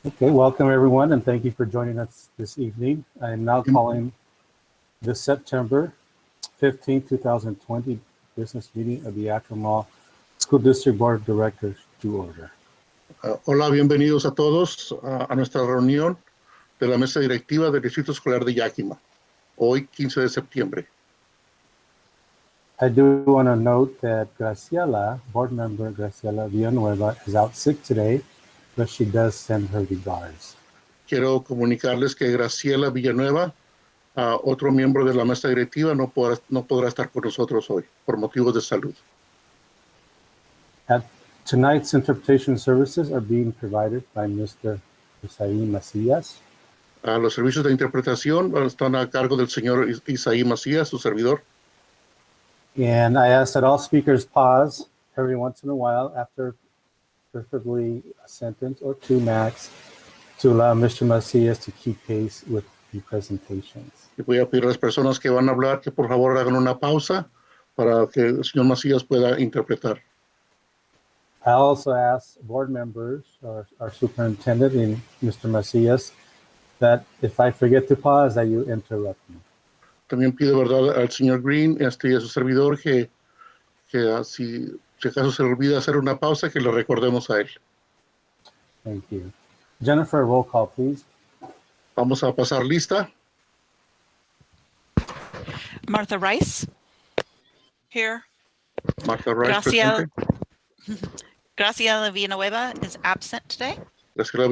Okay, welcome everyone, and thank you for joining us this evening. I am now calling the September 15, 2020 business meeting of the Yakima School District Board of Directors to order. Hola, bienvenidos a todos a nuestra reunión de la mesa directiva del Distrito Escolar de Yakima, hoy 15 de septiembre. I do want to note that Graciela, board member Graciela Villanueva, is out sick today, but she does send her regards. Quiero comunicarles que Graciela Villanueva, otro miembro de la mesa directiva, no podrá estar con nosotros hoy por motivos de salud. Tonight's interpretation services are being provided by Mr. Isaí Macías. Los servicios de interpretación están a cargo del señor Isaí Macías, su servidor. And I ask that all speakers pause every once in a while after preferably a sentence or two max to allow Mr. Macías to keep pace with the presentations. Y voy a pedir a las personas que van a hablar que por favor hagan una pausa para que el señor Macías pueda interpretar. I also ask board members or our superintendent and Mr. Macías that if I forget to pause, that you interrupt me. También pido, ¿verdad?, al señor Green y a su servidor que si acaso se le olvida hacer una pausa, que le recordemos a él. Thank you. Jennifer, roll call, please. Vamos a pasar lista. Martha Rice. Here. Martha Rice, presente. Graciela Villanueva is absent today. Graciela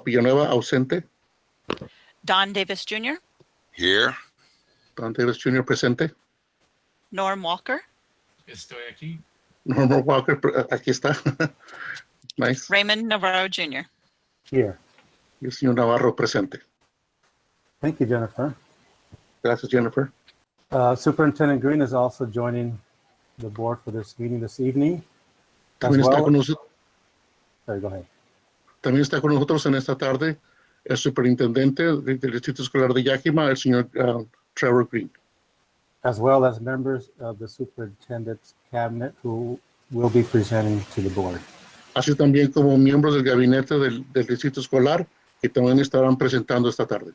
Villanueva, ausente. Don Davis Jr. Here. Don Davis Jr., presente. Norm Walker. Estoy aquí. Norman Walker, aquí está. Nice. Raymond Navarro Jr. Here. Y el señor Navarro, presente. Thank you, Jennifer. Gracias, Jennifer. Superintendent Green is also joining the board for this meeting this evening. También está con nosotros. Sorry, go ahead. También está con nosotros en esta tarde el superintendente del Distrito Escolar de Yakima, el señor Trevor Green. As well as members of the superintendent's cabinet who will be presenting to the board. Así también como miembros del gabinete del Distrito Escolar que también estarán presentando esta tarde.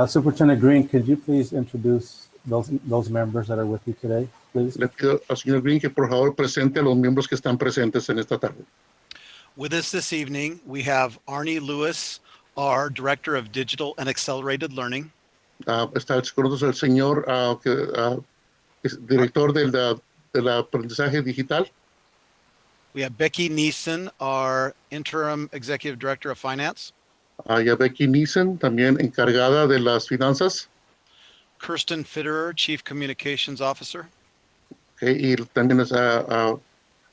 Superintendent Green, could you please introduce those members that are with you today, please? Le pido al señor Green que por favor presente a los miembros que están presentes en esta tarde. With us this evening, we have Arnie Lewis, our Director of Digital and Accelerated Learning. Está con nosotros el señor es director del aprendizaje digital. We have Becky Neeson, our Interim Executive Director of Finance. Y a Becky Neeson, también encargada de las finanzas. Kirsten Fitterer, Chief Communications Officer. Y también es la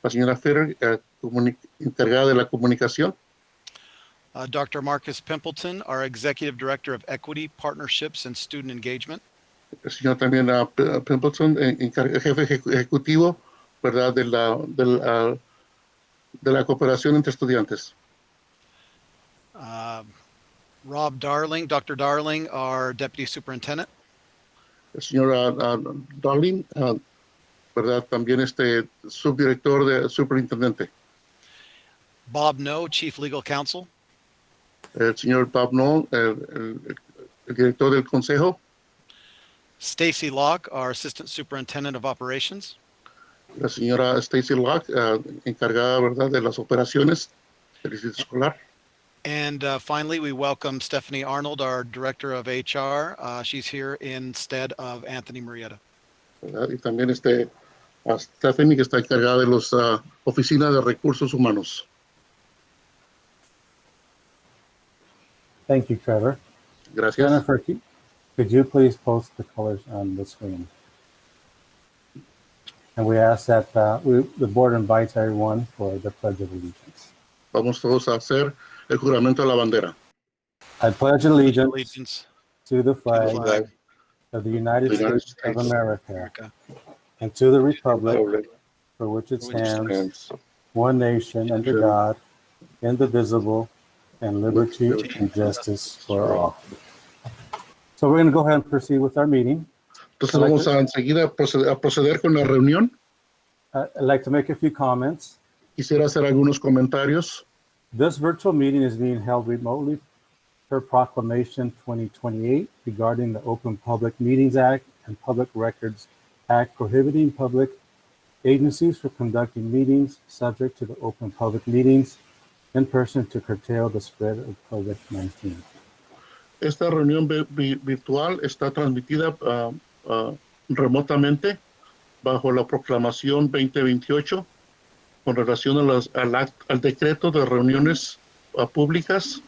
señora Fitterer, encargada de la comunicación. Dr. Marcus Pimpleton, our Executive Director of Equity, Partnerships, and Student Engagement. El señor también Pimpleton, jefe ejecutivo, ¿verdad?, de la cooperación entre estudiantes. Rob Darling, Dr. Darling, our Deputy Superintendent. El señor Darling, ¿verdad?, también subdirector de superintendente. Bob No, Chief Legal Counsel. El señor Bob No, el director del consejo. Stacy Locke, our Assistant Superintendent of Operations. La señora Stacy Locke, encargada, ¿verdad?, de las operaciones del distrito escolar. And finally, we welcome Stephanie Arnold, our Director of HR. She's here instead of Anthony Murrieta. ¿Verdad? Y también Stephanie, que está encargada de las oficinas de recursos humanos. Thank you, Trevor. Gracias. Jennifer, could you please post the colors on the screen? And we ask that the board invites everyone for the Pledge of Allegiance. Vamos todos a hacer el juramento de la bandera. I pledge allegiance to the flag of the United States of America and to the republic for which it stands, one nation under God, indivisible, and liberty and justice for all. So we're going to go ahead and proceed with our meeting. Entonces vamos a enseguida proceder con la reunión. I'd like to make a few comments. Quisiera hacer algunos comentarios. This virtual meeting is being held remotely per Proclamation 2028 regarding the Open Public Meetings Act and Public Records Act prohibiting public agencies from conducting meetings subject to the Open Public Meetings in person to curtail the spread of COVID-19. Esta reunión virtual está transmitida remotamente bajo la Proclamación 2028 con relación al decreto de reuniones públicas,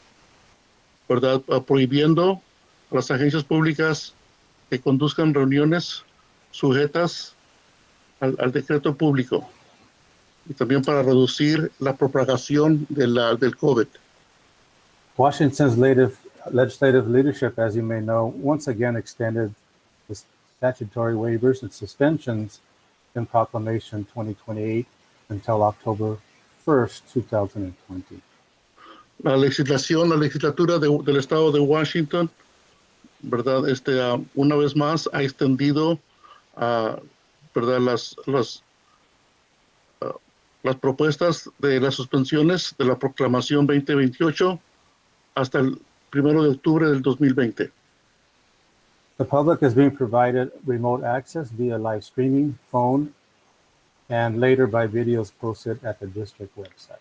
¿verdad? Prohibiendo a las agencias públicas que conduzcan reuniones sujetas al decreto público y también para reducir la propagación del COVID. Washington's legislative leadership, as you may know, once again extended the statutory waivers and suspensions in Proclamation 2028 until October 1st, 2020. La legislatura del estado de Washington, ¿verdad? Una vez más ha extendido, ¿verdad? Las propuestas de las suspensiones de la Proclamación 2028 hasta el 1 de octubre del 2020. The public is being provided remote access via live streaming, phone, and later by videos posted at the district website.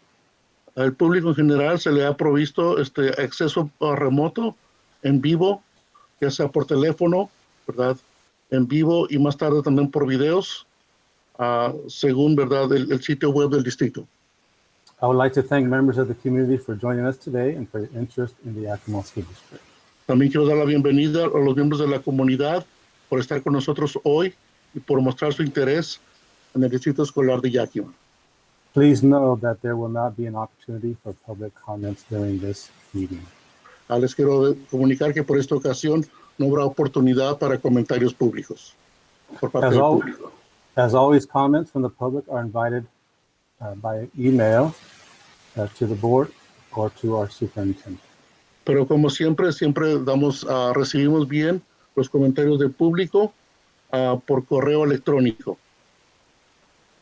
Al público en general se le ha provisto acceso remoto, en vivo, ya sea por teléfono, ¿verdad? En vivo y más tarde también por videos, según, ¿verdad? El sitio web del distrito. I would like to thank members of the community for joining us today and for your interest in the Yakima School District. También quiero dar la bienvenida a los miembros de la comunidad por estar con nosotros hoy y por mostrar su interés en el distrito escolar de Yakima. Please know that there will not be an opportunity for public comments during this meeting. Les quiero comunicar que por esta ocasión no habrá oportunidad para comentarios públicos por parte del público. As always, comments from the public are invited by email to the board or to our superintendent. Pero como siempre recibimos bien los comentarios del público por correo electrónico.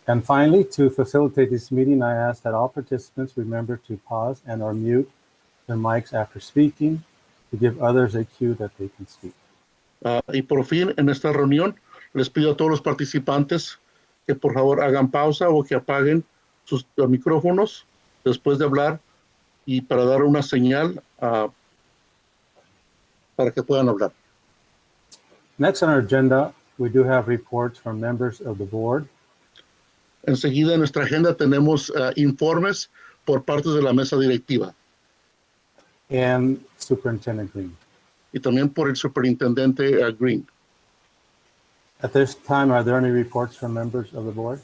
And finally, to facilitate this meeting, I ask that all participants remember to pause and or mute their mics after speaking to give others a cue that they can speak. Y por fin, en esta reunión, les pido a todos los participantes que por favor hagan pausa o que apaguen sus micrófonos después de hablar y para dar una señal para que puedan hablar. Next on our agenda, we do have reports from members of the board. Enseguida en nuestra agenda tenemos informes por parte de la mesa directiva. And Superintendent Green. Y también por el superintendente Green. At this time, are there any reports from members of the board?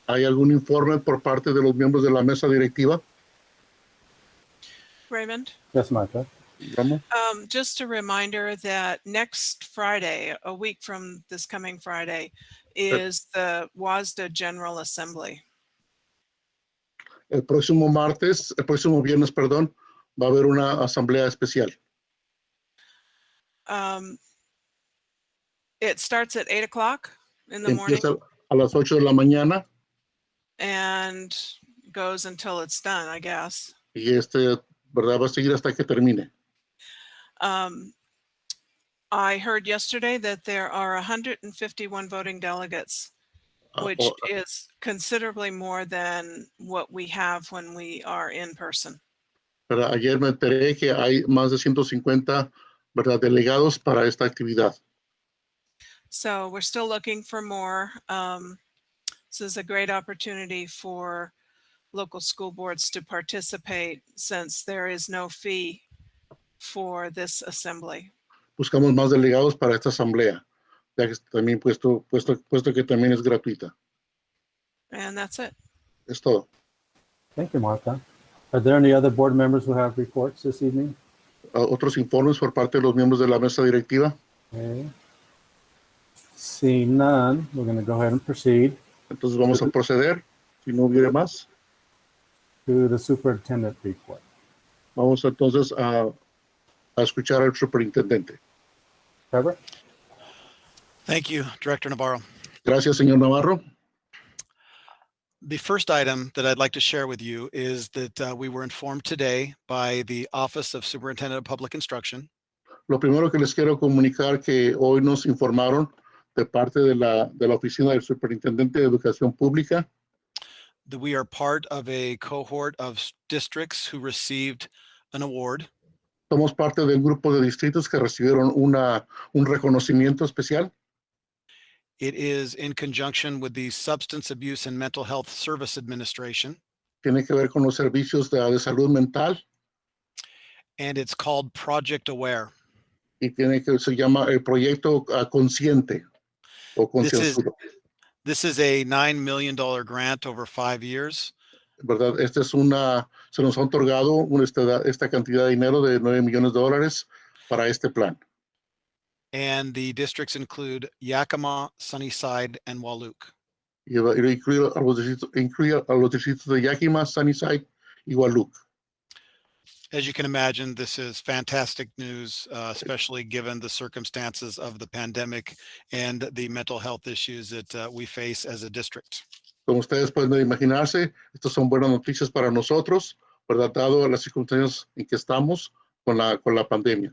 ¿Hay algún informe por parte de los miembros de la mesa directiva? Raymond? Yes, Martha. Just a reminder that next Friday, a week from this coming Friday, is the WASDA General Assembly. El próximo viernes, perdón, va a haber una asamblea especial. It starts at 8 o'clock in the morning. Empieza a las 8 de la mañana. And goes until it's done, I guess. Y ¿verdad? Va a seguir hasta que termine. I heard yesterday that there are 151 voting delegates, which is considerably more than what we have when we are in person. Pero ayer me enteré que hay más de 150, ¿verdad? Delegados para esta actividad. So we're still looking for more. This is a great opportunity for local school boards to participate since there is no fee for this assembly. Buscamos más delegados para esta asamblea, ya que también puesto que también es gratuita. And that's it. Es todo. Thank you, Martha. Are there any other board members who have reports this evening? Otros informes por parte de los miembros de la mesa directiva. Okay. Seeing none, we're going to go ahead and proceed. Entonces vamos a proceder, si no hubiera más. To the superintendent report. Vamos entonces a escuchar al superintendente. Trevor? Thank you, Director Navarro. Gracias, señor Navarro. The first item that I'd like to share with you is that we were informed today by the Office of Superintendent of Public Instruction Lo primero que les quiero comunicar que hoy nos informaron de parte de la Oficina del Superintendente de Educación Pública that we are part of a cohort of districts who received an award. somos parte del grupo de distritos que recibieron un reconocimiento especial. It is in conjunction with the Substance Abuse and Mental Health Service Administration, Tiene que ver con los servicios de salud mental and it's called Project Aware. y se llama el proyecto consciente o concienzudo. This is a $9 million grant over 5 years. ¿Verdad? Se nos ha otorgado esta cantidad de dinero de $9 millones para este plan. And the districts include Yakima, Sunnyside, and Wahluke. Y incluye a los distritos de Yakima, Sunnyside y Wahluke. As you can imagine, this is fantastic news, especially given the circumstances of the pandemic and the mental health issues that we face as a district. Como ustedes pueden imaginarse, estas son buenas noticias para nosotros, ¿verdad? Dado las circunstancias en que estamos con la pandemia.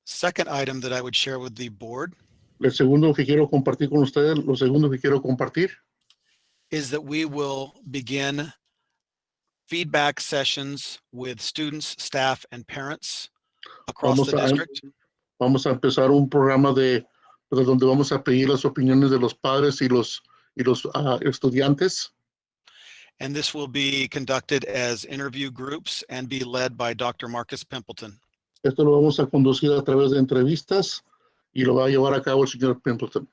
Second item that I would share with the board Lo segundo que quiero compartir con ustedes, is that we will begin feedback sessions with students, staff, and parents across the district. Vamos a empezar un programa donde vamos a pedir las opiniones de los padres y los estudiantes. And this will be conducted as interview groups and be led by Dr. Marcus Pimpleton. Esto lo vamos a conducir a través de entrevistas y lo va a llevar a cabo el señor Pimpleton.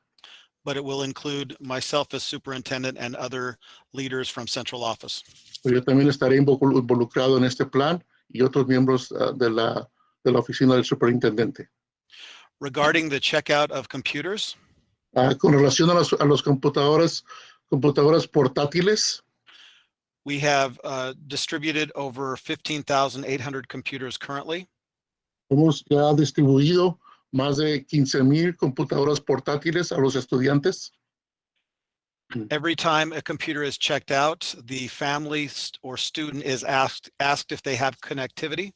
But it will include myself as superintendent and other leaders from central office. Yo también estaré involucrado en este plan y otros miembros de la oficina del superintendente. Regarding the checkout of computers, con relación a las computadoras portátiles, we have distributed over 15,800 computers currently. Hemos ya distribuido más de 15,000 computadoras portátiles a los estudiantes. Every time a computer is checked out, the family or student is asked if they have connectivity.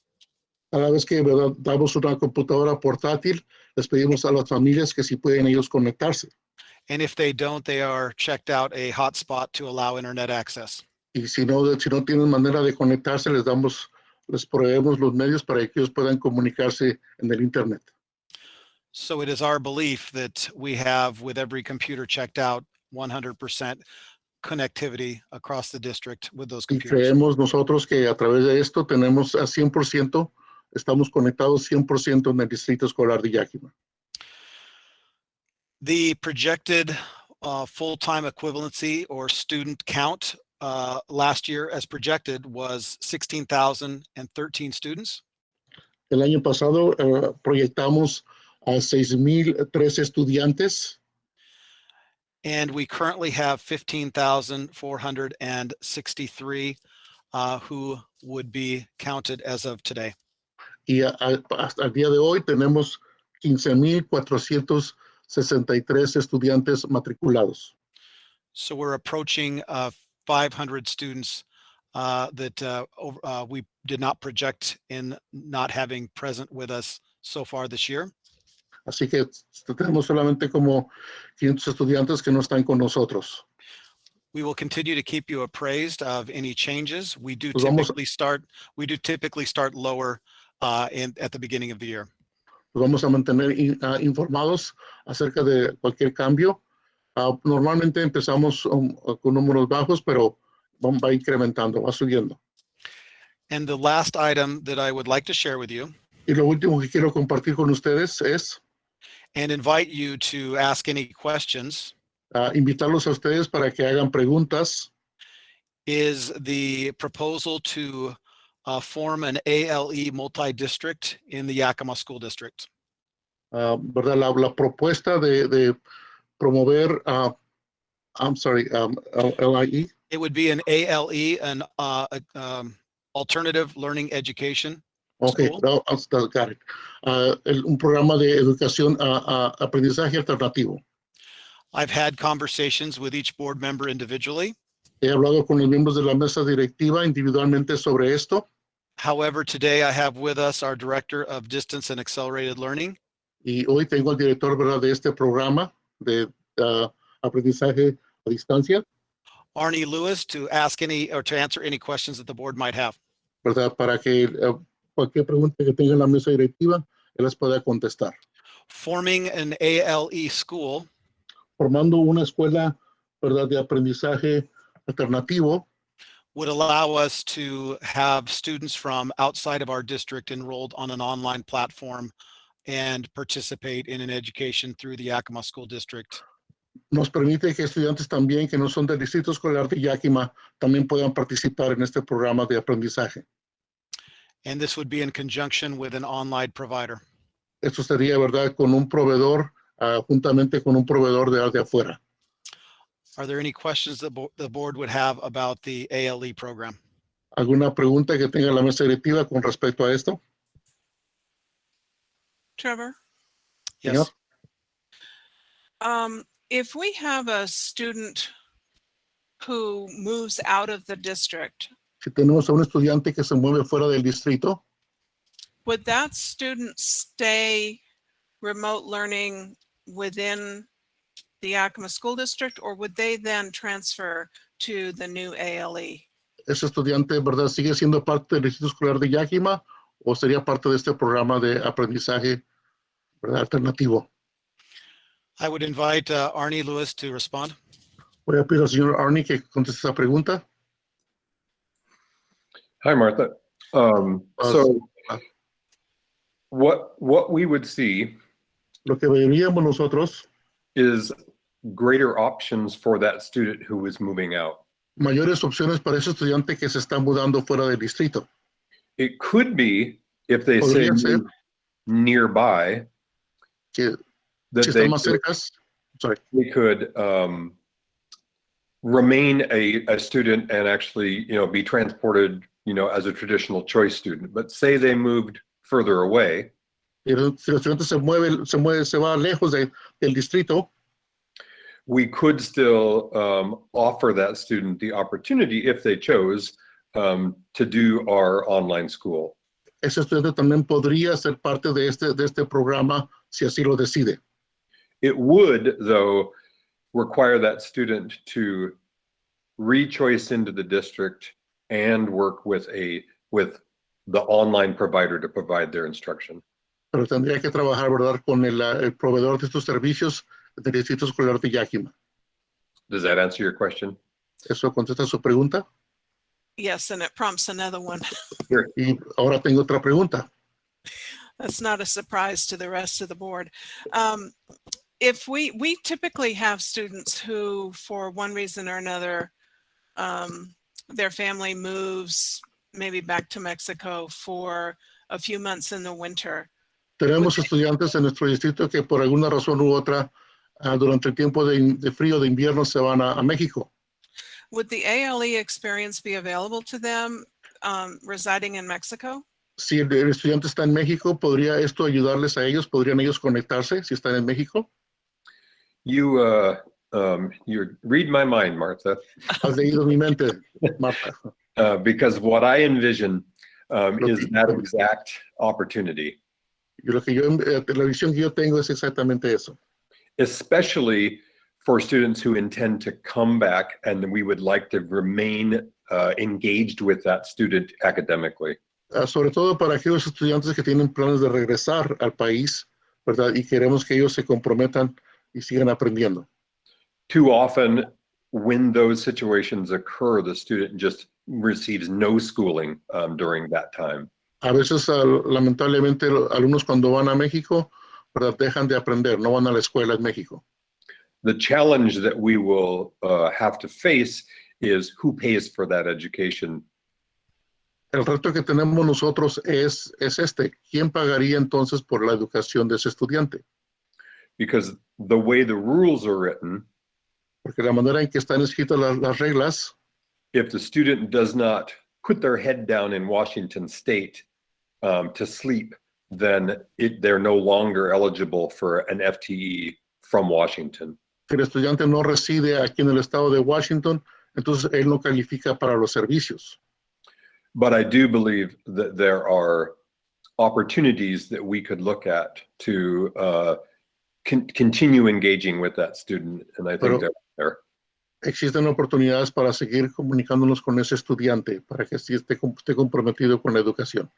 Cada vez que damos una computadora portátil, les pedimos a las familias que si pueden ellos conectarse. And if they don't, they are checked out a hotspot to allow internet access. Y si no tienen manera de conectarse, les proveemos los medios para que ellos puedan comunicarse en el internet. So it is our belief that we have, with every computer checked out, 100% connectivity across the district with those Y computers. creemos nosotros que a través de esto tenemos a 100%, estamos conectados 100% en el distrito escolar de Yakima. The projected full-time equivalency or student count last year as projected was 16,013 students. El año pasado proyectamos a 6,013 estudiantes. And we currently have 15,463 who would be counted as of today. Y hasta el día de hoy tenemos 15,463 estudiantes matriculados. So we're approaching 500 students that we did not project in not having present with us so far this year. Así que tenemos solamente como 500 estudiantes que no están con nosotros. We will continue to keep you appraised of any changes. We do Pues vamos- typically start lower at the beginning of the year. Nos vamos a mantener informados acerca de cualquier cambio. Normalmente empezamos con números bajos, pero va incrementando, va subiendo. And the last item that I would like to share with you Y lo último que quiero compartir con ustedes es and invite you to ask any questions invitarlos a ustedes para que hagan preguntas. is the proposal to form an ALE multi-district in the Yakima School District. ¿Verdad? La propuesta de promover, LIE. It would be an ALE, an alternative learning education. Okay, School. got it. Un programa de educación aprendizaje alternativo. I've had conversations with each board member individually. He hablado con los miembros de la mesa directiva individualmente sobre esto. However, today I have with us our Director of Distance and Accelerated Learning, Y hoy tengo al director, ¿verdad?, de este programa de aprendizaje a distancia, Arnie Lewis, to ask any or to answer any questions that the board might have. ¿verdad?, para que cualquier pregunta que tenga la mesa directiva, él las pueda contestar. Forming an ALE school Formando una escuela, ¿verdad?, de aprendizaje alternativo would allow us to have students from outside of our district enrolled on an online platform and participate in an education through the Yakima School District. nos permite que estudiantes también que no son del distrito escolar de Yakima también puedan participar en este programa de aprendizaje. And this would be in conjunction with an online provider. Esto sería, ¿verdad?, con un proveedor, juntamente con un proveedor de afuera. Are there any questions that the board would have about the ALE program? ¿Alguna pregunta que tenga la mesa directiva con respecto a esto? Trevor, Yes. if we have a student who moves out of the district, Si tenemos a un estudiante que se mueve fuera del distrito, would that student stay remote learning within the Yakima School District, or would they then transfer to the new ALE? ese estudiante, ¿verdad?, sigue siendo parte del distrito escolar de Yakima o sería parte de este programa de aprendizaje, ¿verdad?, alternativo. I would invite Arnie Lewis to respond. Voy a pedir al señor Arnie que conteste esa pregunta. Hi, Martha. So what we would see Lo que veríamos nosotros, is greater options for that student who is moving out. mayores opciones para ese estudiante que se está mudando fuera del distrito. It could be, if they say Podría ser nearby, que that si they están más could, cercas, sorry, they could remain a student and actually, be transported, as a traditional choice student. But say they moved further away, pero si el estudiante se va lejos del distrito, we could still offer that student the opportunity, if they chose, to do our online school. ese estudiante también podría ser parte de este programa si así lo decide. It would, though, require that student to re-choice into the district and work with the online provider to provide their instruction. Pero tendría que trabajar, ¿verdad?, con el proveedor de estos servicios del distrito escolar de Yakima. Does that answer your question? ¿Eso contesta su pregunta? Yes, and it prompts another one. Y ahora tengo otra pregunta. That's not a surprise to the rest of the board. If we typically have students who, for one reason or another, their family moves maybe back to Mexico for a few months in the winter. Tenemos estudiantes en nuestro distrito que por alguna razón u otra, durante el tiempo de frío de invierno se van a México. Would the ALE experience be available to them residing in Mexico? Si el estudiante está en México, ¿podría esto ayudarles a ellos? ¿Podrían ellos conectarse si están en México? You read my mind, Martha. Has leído mi mente, Marta. Because what I envision is that exact opportunity. Y la visión que yo tengo es exactamente eso. Especially for students who intend to come back, and we would like to remain engaged with that student academically. Sobre todo para aquellos estudiantes que tienen planes de regresar al país, ¿verdad? Y queremos que ellos se comprometan y sigan aprendiendo. Too often, when those situations occur, the student just receives no schooling during that time. A veces, lamentablemente, alumnos cuando van a México, ¿verdad?, dejan de aprender, no van a la escuela en México. The challenge that we will have to face is who pays for that education. El reto que tenemos nosotros es este. ¿Quién pagaría entonces por la educación de ese estudiante? Because the way the rules are written, Porque la manera en que están escritas las reglas, if the student does not put their head down in Washington State to sleep, then they're no longer eligible for an FTE from Washington. si el estudiante no reside aquí en el estado de Washington, entonces él no califica para los servicios. But I do believe that there are opportunities that we could look at to continue engaging with that student, and I think Pero they're existen oportunidades para seguir comunicándonos con ese estudiante, para que sí esté comprometido con la educación.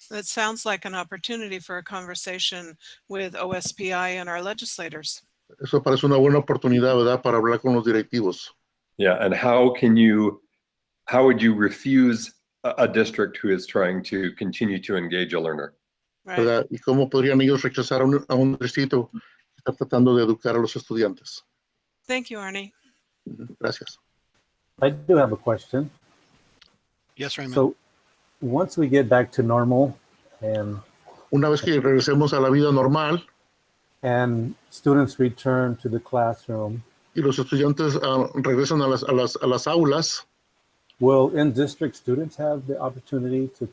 That sounds like an opportunity for a conversation with OSPI and our legislators. Eso parece una buena oportunidad, ¿verdad?, para hablar con los directivos. Yeah, and how would you refuse a district who is trying to continue to engage a learner? Right. ¿Verdad? ¿Y cómo podrían ellos rechazar a un distrito que está tratando de educar a los estudiantes? Thank you, Arnie. Gracias. I do have a question. Yes, Raymond. So once we get back to normal and Una vez que regresemos a la vida normal students return to the classroom, y los estudiantes regresan a las aulas, will in-district students have the opportunity to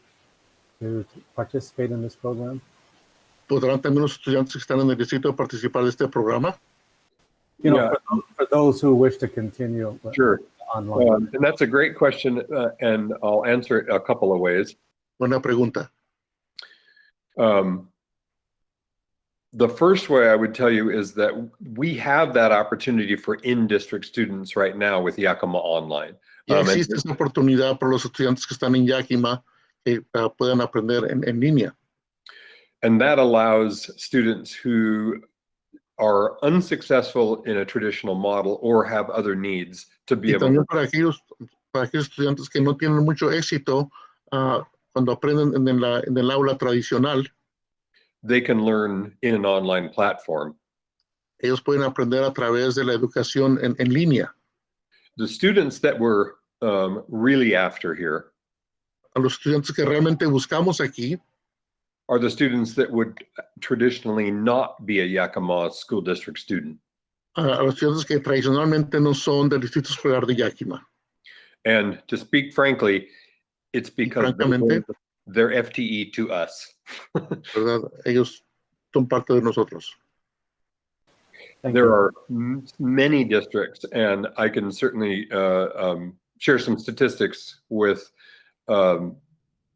participate in this program? ¿podrán también los estudiantes que están en el distrito participar de este programa? You know, Yeah. for those who wish to continue Sure. online. And that's a great question, and I'll answer it a couple of ways. Buena pregunta. The first way I would tell you is that we have that opportunity for in-district students right now with Yakima Online. Ya And existe esa oportunidad para los estudiantes que están en Yakima que puedan aprender en línea. and that allows students who are unsuccessful in a traditional model or have other needs to be Y able también para aquellos estudiantes que no tienen mucho éxito cuando aprenden en el aula tradicional, they can learn in an online platform. ellos pueden aprender a través de la educación en línea. The students that we're really after here A los estudiantes que realmente buscamos aquí are the students that would traditionally not be a Yakima school district student. a los estudiantes que tradicionalmente no son del distrito escolar de Yakima. And to speak frankly, it's because francamente, they're FTE to us. ¿Verdad? Ellos son parte de nosotros. Thank There you. are many districts, and I can certainly share some statistics with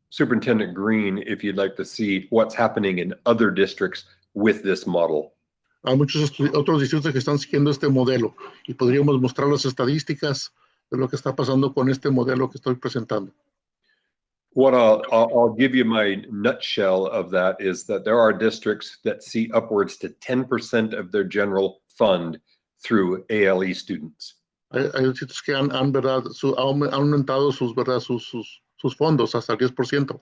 Superintendent Green if you'd like to see what's happening in other districts with this model. Hay muchos otros distritos que están siguiendo este modelo y podríamos mostrar las estadísticas de lo que está pasando con este modelo que estoy presentando. What I'll give you my nutshell of that is that there are districts that see upwards to 10% of their general fund through ALE students. Hay distritos que han ¿verdad? Han aumentado ¿verdad? Sus fondos hasta el 10%.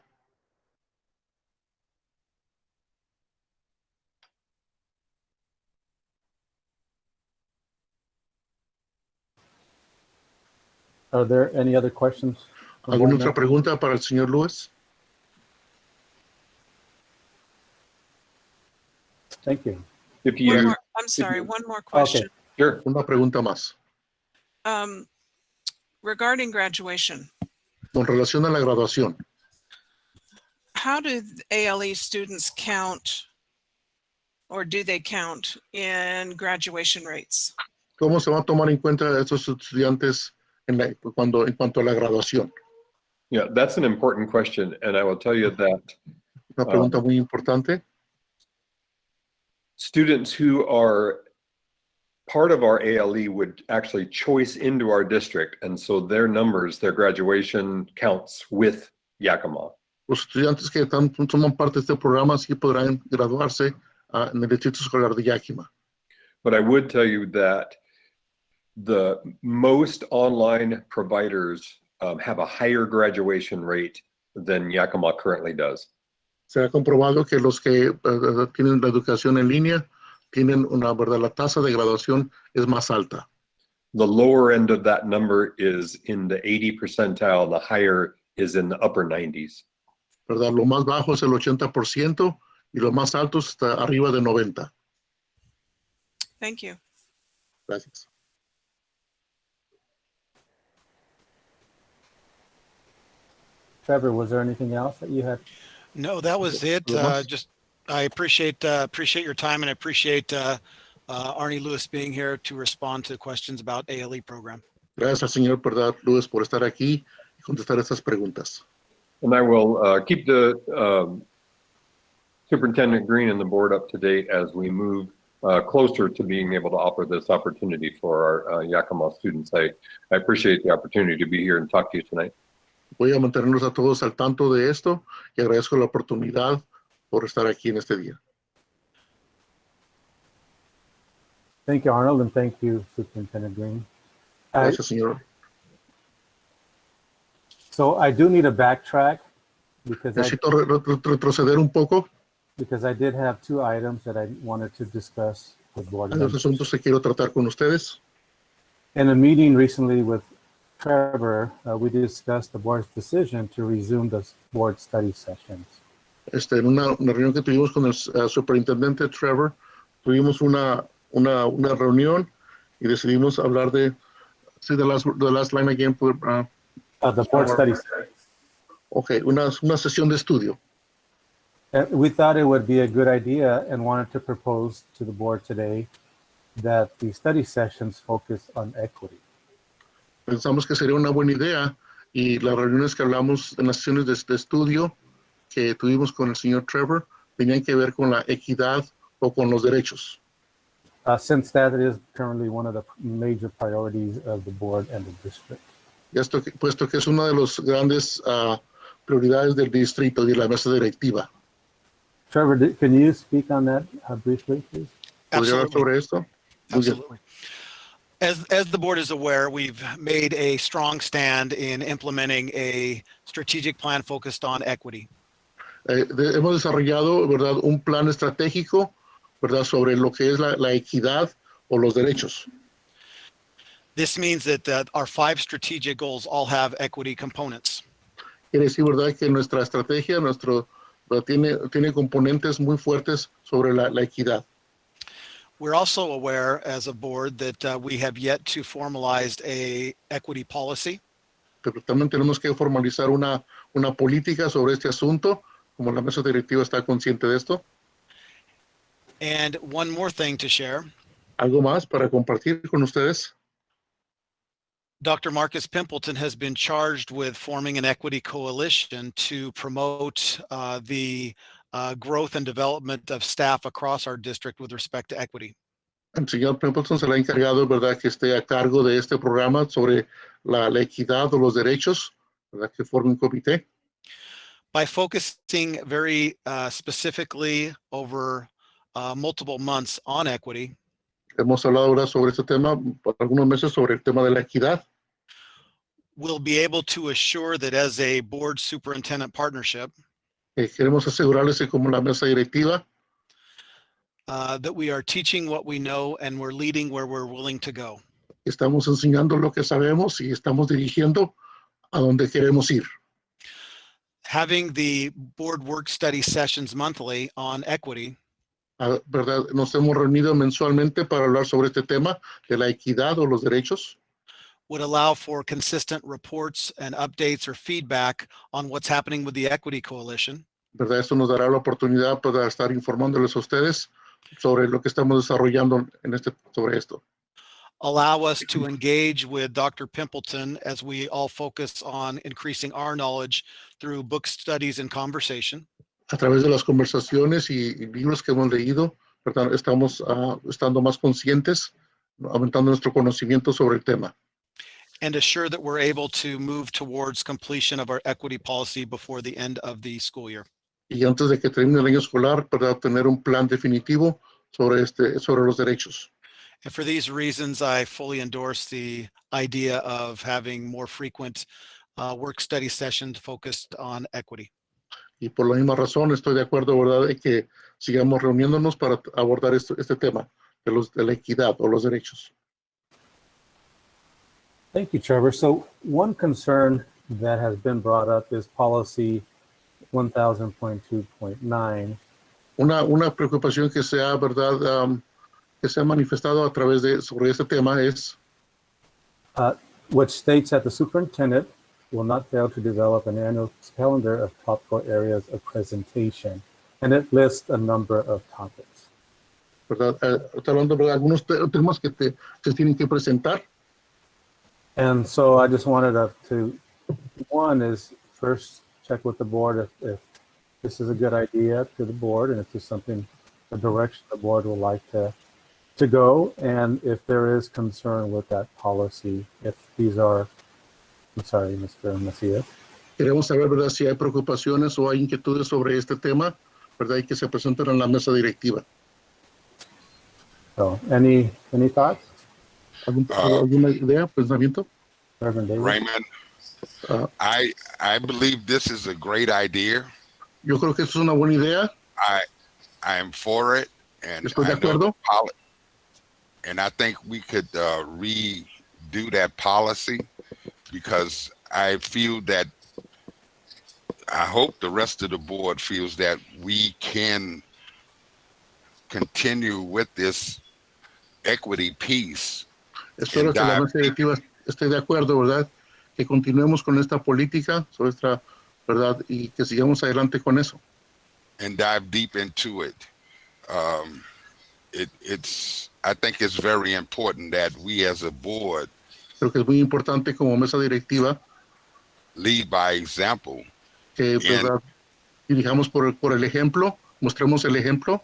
Are there any other questions? ¿Alguna otra pregunta para el señor Lewis? Thank you. If One you, more, I'm sorry, one more question. sure. Una pregunta más. Regarding graduation, Con relación a la graduación, how do ALE students count, or do they count in graduation rates? ¿cómo se va a tomar en cuenta a estos estudiantes en cuanto a la graduación? Yeah, that's an important question, and I will tell you that Una pregunta muy importante. students who are part of our ALE would actually choice into our district, and so their numbers, their graduation counts with Yakima. Los estudiantes que toman parte de este programa sí podrán graduarse en el distrito escolar de Yakima. But I would tell you that the most online providers have a higher graduation rate than Yakima currently does. Se ha comprobado que los que tienen la educación en línea tienen ¿verdad? La tasa de graduación es más alta. The lower end of that number is in the 80 percentile, the higher is in the upper 90s. ¿Verdad? Lo más bajo es el 80% y lo más alto está arriba de 90%. Thank you. Gracias. Trevor, was there anything else that you had? No, that was it. Just I appreciate your time, and I appreciate Arnie Lewis being here to respond to questions about ALE program. Gracias al señor, ¿verdad, Luis, por estar aquí y contestar estas preguntas. And I will keep the Superintendent Green and the board up to date as we move closer to being able to offer this opportunity for our Yakima students. I appreciate the opportunity to be here and talk to you tonight. Voy a mantenerlos a todos al tanto de esto y agradezco la oportunidad por estar aquí en este día. Thank you, Arnold, and thank you, Superintendent Green. Gracias, señor. So I do need to backtrack because Necesito retroceder un poco. I did have two items that I wanted to discuss with board Hay dos members. asuntos que quiero tratar con ustedes. In a meeting recently with Trevor, we discussed the board's decision to resume the board study sessions. En una reunión que tuvimos con el superintendente Trevor, tuvimos una reunión y decidimos hablar de the last line again. The board study sessions. Okay, una sesión de estudio. And we thought it would be a good idea and wanted to propose to the board today that the study sessions focus on equity. Pensamos que sería una buena idea y las reuniones que hablamos en las sesiones de estudio que tuvimos con el señor Trevor tenían que ver con la equidad o con los derechos. Since that is currently one of the major priorities of the board and the district. Puesto que es una de las grandes prioridades del distrito y de la mesa directiva. Trevor, can you speak on that briefly, please? ¿Podría hablar sobre esto? Absolutely. As the board is aware, we've made a strong stand in implementing a strategic plan focused on equity. Hemos desarrollado, ¿verdad?, un plan estratégico, ¿verdad?, sobre lo que es la equidad o los derechos. This means that our 5 strategic goals all have equity components. Quiere decir, ¿verdad?, que nuestra estrategia tiene componentes muy fuertes sobre la equidad. We're also aware as a board that we have yet to formalize a equity policy. Pero también tenemos que formalizar una política sobre este asunto, como la mesa directiva está consciente de esto. And one more thing to share. Algo más para compartir con ustedes. Dr. Marcus Pimpleton has been charged with forming an equity coalition to promote the growth and development of staff across our district with respect to equity. El señor Pimpleton se le ha encargado, ¿verdad?, que esté a cargo de este programa sobre la equidad o los derechos, ¿verdad?, que forme un comité. By focusing very specifically over multiple months on equity, Hemos hablado ahora sobre este tema por algunos meses sobre el tema de la equidad. we'll be able to assure that as a board superintendent partnership, Queremos asegurarles que como la mesa directiva, that we are teaching what we know and we're leading where we're willing to go. estamos enseñando lo que sabemos y estamos dirigiendo a donde queremos ir. Having the board work study sessions monthly on equity ¿Verdad? Nos hemos reunido mensualmente para hablar sobre este tema de la equidad o los derechos. would allow for consistent reports and updates or feedback on what's happening with the Equity Coalition. ¿Verdad? Esto nos dará la oportunidad para estar informándoles a ustedes sobre lo que estamos desarrollando sobre esto. Allow us to engage with Dr. Pimpleton as we all focus on increasing our knowledge through book studies and conversation. A través de las conversaciones y libros que hemos leído, ¿verdad?, estamos estando más conscientes, aumentando nuestro conocimiento sobre el tema. And assure that we're able to move towards completion of our equity policy before the end of the school year. Y antes de que termine el año escolar, para tener un plan definitivo sobre los derechos. And for these reasons, I fully endorse the idea of having more frequent work study sessions focused on equity. Y por la misma razón estoy de acuerdo, ¿verdad?, de que sigamos reuniéndonos para abordar este tema de la equidad o los derechos. Thank you, Trevor. So one concern that has been brought up is policy 1000.2.9. Una preocupación que se ha, ¿verdad?, que se ha manifestado a través sobre este tema es which states that the superintendent will not fail to develop an annual calendar of topical areas of presentation, and it lists a number of topics. ¿Verdad? Está hablando de algunos temas que se tienen que presentar. And so I just wanted one is first check with the board if this is a good idea to the board and if there's something, the direction the board would like to go, and if there is concern with that policy, if these are, I'm sorry, Mr. Macias. Queremos saber, ¿verdad?, si hay preocupaciones o hay inquietudes sobre este tema, ¿verdad?, y que se presenten en la mesa directiva. So, any thoughts? ¿Alguna idea, pensamiento? Reverend Davis? Raymond, I believe this is a great idea. Yo creo que eso es una buena idea. I am for it, and Estoy de acuerdo. And I think we could redo that policy, because I feel that, I hope the rest of the board feels that we can continue with this equity piece. Espero que la mesa directiva esté de acuerdo, ¿verdad? Que continuemos con esta política, sobre esta, ¿verdad? Y que sigamos adelante con eso. And dive deep into it. I think it's very important that we as a board Creo que es muy importante como mesa directiva lead by example. que, ¿verdad?, dirijamos por el ejemplo, mostremos el ejemplo.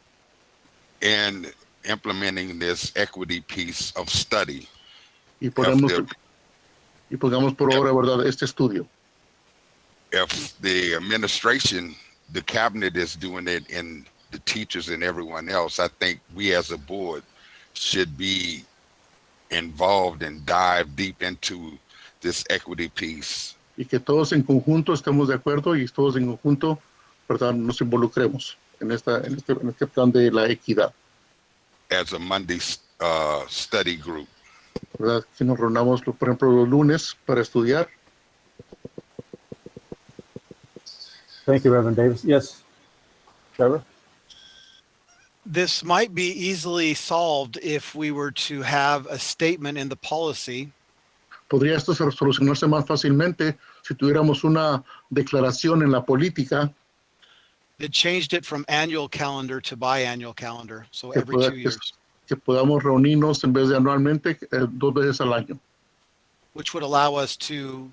And implementing this equity piece of study. Y pongamos por obra, ¿verdad?, este estudio. If the administration, the cabinet is doing it, and the teachers and everyone else, I think we as a board should be involved and dive deep into this equity piece. Y que todos en conjunto estemos de acuerdo y todos en conjunto, ¿verdad?, nos involucremos en este plan de la equidad. As a Monday study group. ¿Verdad? Que nos reunamos, por ejemplo, los lunes para estudiar. Thank you, Reverend Davis. Yes, Trevor? This might be easily solved if we were to have a statement in the policy Podría esto solucionarse más fácilmente si tuviéramos una declaración en la política that changed it from annual calendar to biannual calendar, so every 2 years, que podamos reunirnos en vez de anualmente 2 veces al año, which would allow us to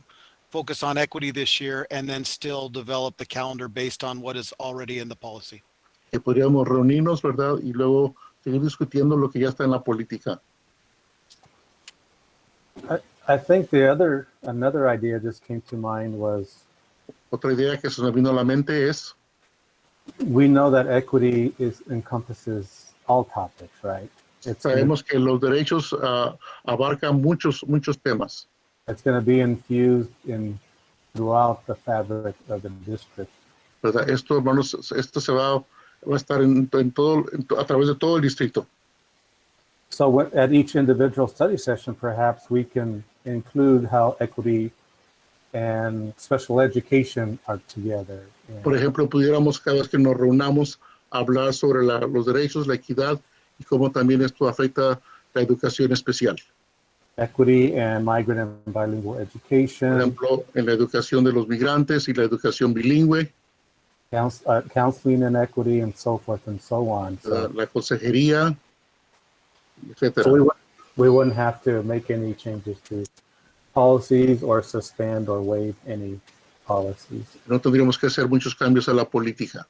focus on equity this year and then still develop the calendar based on what is already in the policy. que podríamos reunirnos, ¿verdad?, y luego seguir discutiendo lo que ya está en la política. I think another idea just came to mind was, Otra idea que se me vino a la mente es, we know that equity encompasses all topics, right? sabemos que los derechos abarcan muchos temas. It's going to be infused throughout the fabric of the district. ¿Verdad? Esto, hermanos, esto va a estar a través de todo el distrito. So at each individual study session, perhaps we can include how equity and special education are together. Por ejemplo, pudiéramos cada vez que nos reunamos hablar sobre los derechos, la equidad y cómo también esto afecta la educación especial. Equity and migrant and bilingual education. Por ejemplo, en la educación de los migrantes y la educación bilingüe. Counseling and equity and so forth and so on. So, La consejería, etc. So we wouldn't have to make any changes to policies or suspend or waive any policies. No tendríamos que hacer muchos cambios a la política.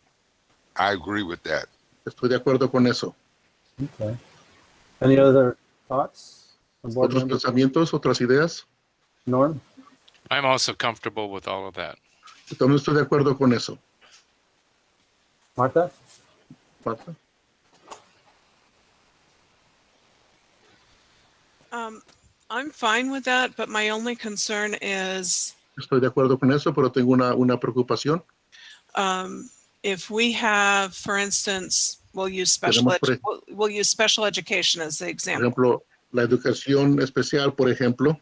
I agree with that. Estoy de acuerdo con eso. Okay. Any other thoughts? ¿Otros pensamientos, otras ideas? Norm? I'm also comfortable with all of that. Yo también estoy de acuerdo con eso. Martha? Marta? I'm fine with that, but my only concern is Estoy de acuerdo con eso, pero tengo una preocupación. if we have, for instance, we'll use special education as the Por example. ejemplo, la educación especial, por ejemplo,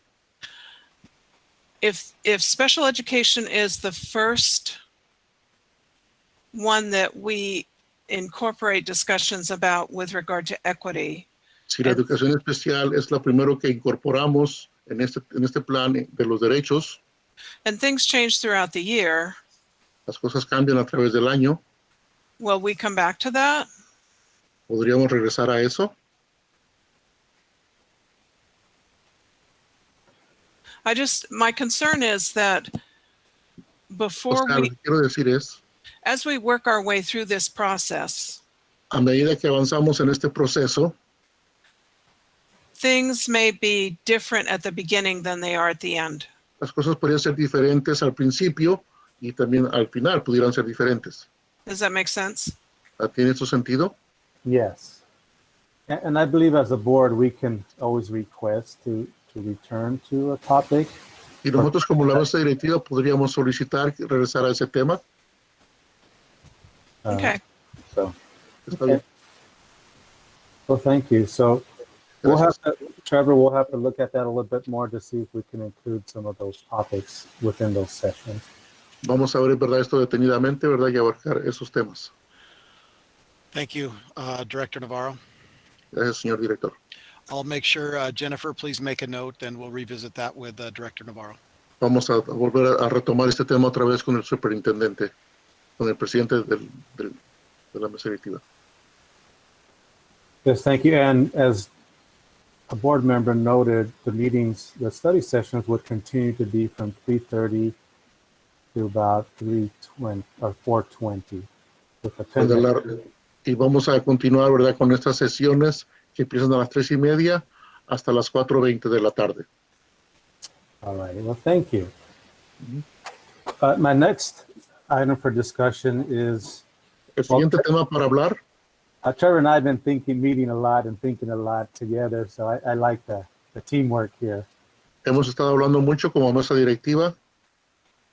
If special education is the first one that we incorporate discussions about with regard to equity, si la educación especial es la primero que incorporamos en este plan de los derechos, and things change throughout the year, las cosas cambian a través del año, will we come back to that? ¿podríamos regresar a eso? My concern is that before Oscar, lo que quiero decir es, as we work our way through this process, a medida que avanzamos en este proceso, things may be different at the beginning than they are at the end. las cosas podrían ser diferentes al principio y también al final pudieran ser diferentes. Does that make sense? ¿Tiene su sentido? Yes. And I believe as a board, we can always request to return to a topic. Y nosotros como la mesa directiva podríamos solicitar regresar a ese tema. Okay. So, Está bien. well, thank you. So we'll Gracias. have to, Trevor, we'll have to look at that a little bit more to see if we can include some of those topics within those sessions. Vamos a ver, ¿verdad? Esto detenidamente, ¿verdad? Y abarcar esos temas. Thank you, Director Navarro. Gracias, señor director. I'll make sure, Jennifer, please make a note and we'll revisit that with Director Navarro. Vamos a volver a retomar este tema otra vez con el superintendente, con el presidente de la mesa directiva. Yes, thank you. And as a board member noted, the meetings, the study sessions would continue to be from 3:30 to about 3:20 or 4:20. With a 10-minute Y vamos a continuar, ¿verdad? Con estas sesiones que empiezan a las 3:30 hasta las 4:20 de la tarde. All right. Well, thank you. My next item for discussion is El siguiente tema para hablar, Trevor and I have been meeting a lot and thinking a lot together, so I like the teamwork here. hemos estado hablando mucho como mesa directiva.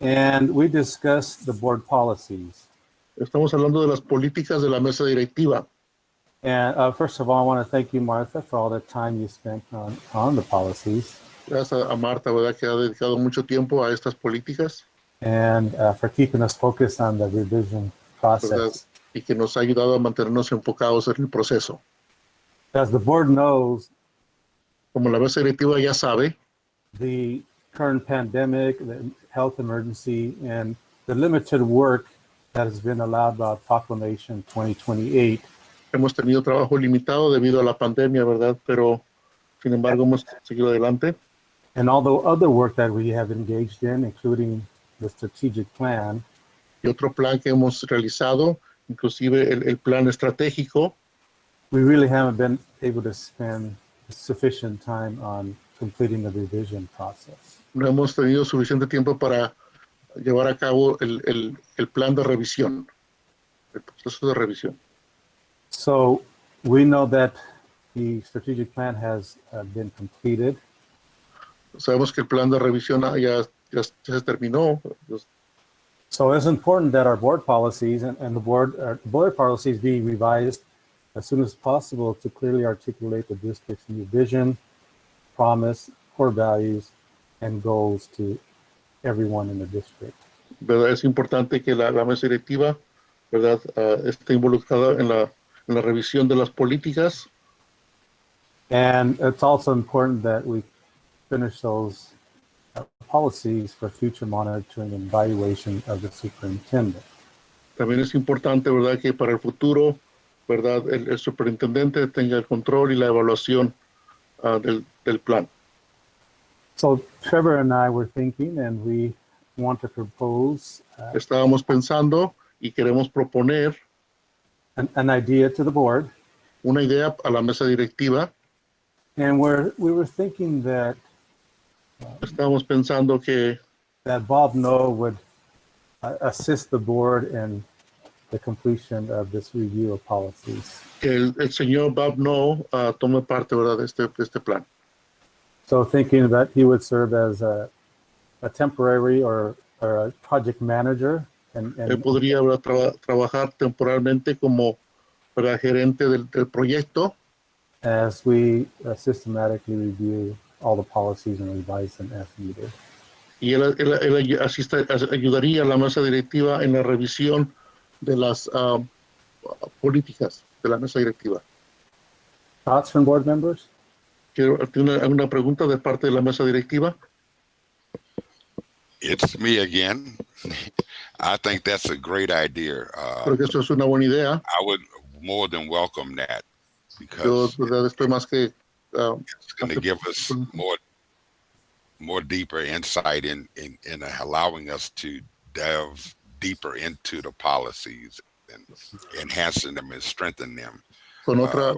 And we discussed the board policies. Estamos hablando de las políticas de la mesa directiva. And first of all, I want to thank you, Martha, for all the time you spent on the policies. Gracias a Marta, ¿verdad? Que ha dedicado mucho tiempo a estas políticas. And for keeping us focused on the revision ¿verdad? process. Y que nos ha ayudado a mantenernos enfocados en el proceso. As the board knows, Como la mesa directiva ya sabe, the current pandemic, the health emergency, and the limited work that has been allowed by Proclamation 2028 hemos tenido trabajo limitado debido a la pandemia, ¿verdad? Pero, sin embargo, hemos seguido adelante. and all the other work that we have engaged in, including the strategic plan, Y otro plan que hemos realizado, inclusive el plan estratégico, we really haven't been able to spend sufficient time on completing the revision process. no hemos tenido suficiente tiempo para llevar a cabo el plan de revisión, el proceso de revisión. So we know that the strategic plan has been completed. Sabemos que el plan de revisión ya se terminó. So it's important that our board policies and the board policies be revised as soon as possible to clearly articulate the district's new vision, promise, core values, and goals to everyone in the district. ¿Verdad? Es importante que la mesa directiva, ¿verdad? Esté involucrada en la revisión de las políticas. And it's also important that we finish those policies for future monitoring and evaluation of the superintendent. También es importante, ¿verdad? Que para el futuro, ¿verdad? El superintendente tenga el control y la evaluación del plan. So Trevor and I were thinking, and we want to propose Estábamos pensando y queremos proponer an idea to the board. una idea a la mesa directiva. And we were thinking that Estábamos pensando que Bob Noe would assist the board in the completion of this review of policies. el señor Bob Noe tome parte, ¿verdad? De este plan. So thinking that he would serve as a temporary or a project manager and Él podría, ¿verdad? Trabajar temporalmente como, ¿verdad? Gerente del proyecto, as we systematically review all the policies and revise them as needed. y él ayudaría a la mesa directiva en la revisión de las políticas de la mesa directiva. Thoughts from board members? ¿Tiene alguna pregunta de parte de la mesa directiva? It's me again. I think that's a great idea. Creo que eso es una buena idea. I would more than welcome that Yo, because ¿verdad? Estoy más que it's going to give us more more deeper insight in allowing us to delve deeper into the policies and enhancing them and strengthen them. Con otra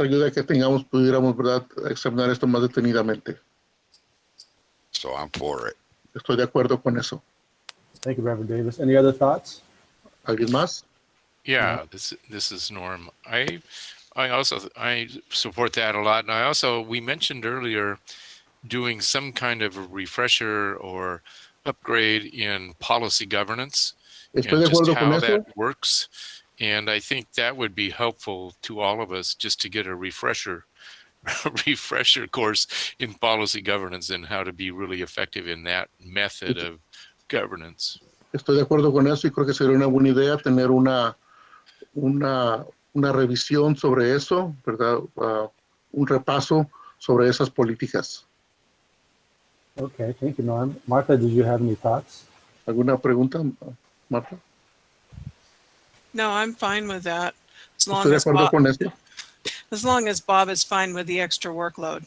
ayuda que tengamos, pudiéramos, ¿verdad?, examinar esto más detenidamente. So I'm for it. Estoy de acuerdo con eso. Thank you, Reverend Davis. Any other thoughts? ¿Alguien más? Yeah, this is Norm. I support that a lot. And we mentioned earlier doing some kind of a refresher or upgrade in policy governance Estoy and de just acuerdo con how eso. that works. And I think that would be helpful to all of us just to get a refresher course in policy governance and how to be really effective in that method of governance. Estoy de acuerdo con eso y creo que sería una buena idea tener una revisión sobre eso, ¿verdad? Un repaso sobre esas políticas. Okay, thank you, Norm. Martha, did you have any thoughts? ¿Alguna pregunta, Marta? No, I'm fine with that. As long Estoy de as acuerdo Bob, con eso. as long as Bob is fine with the extra workload.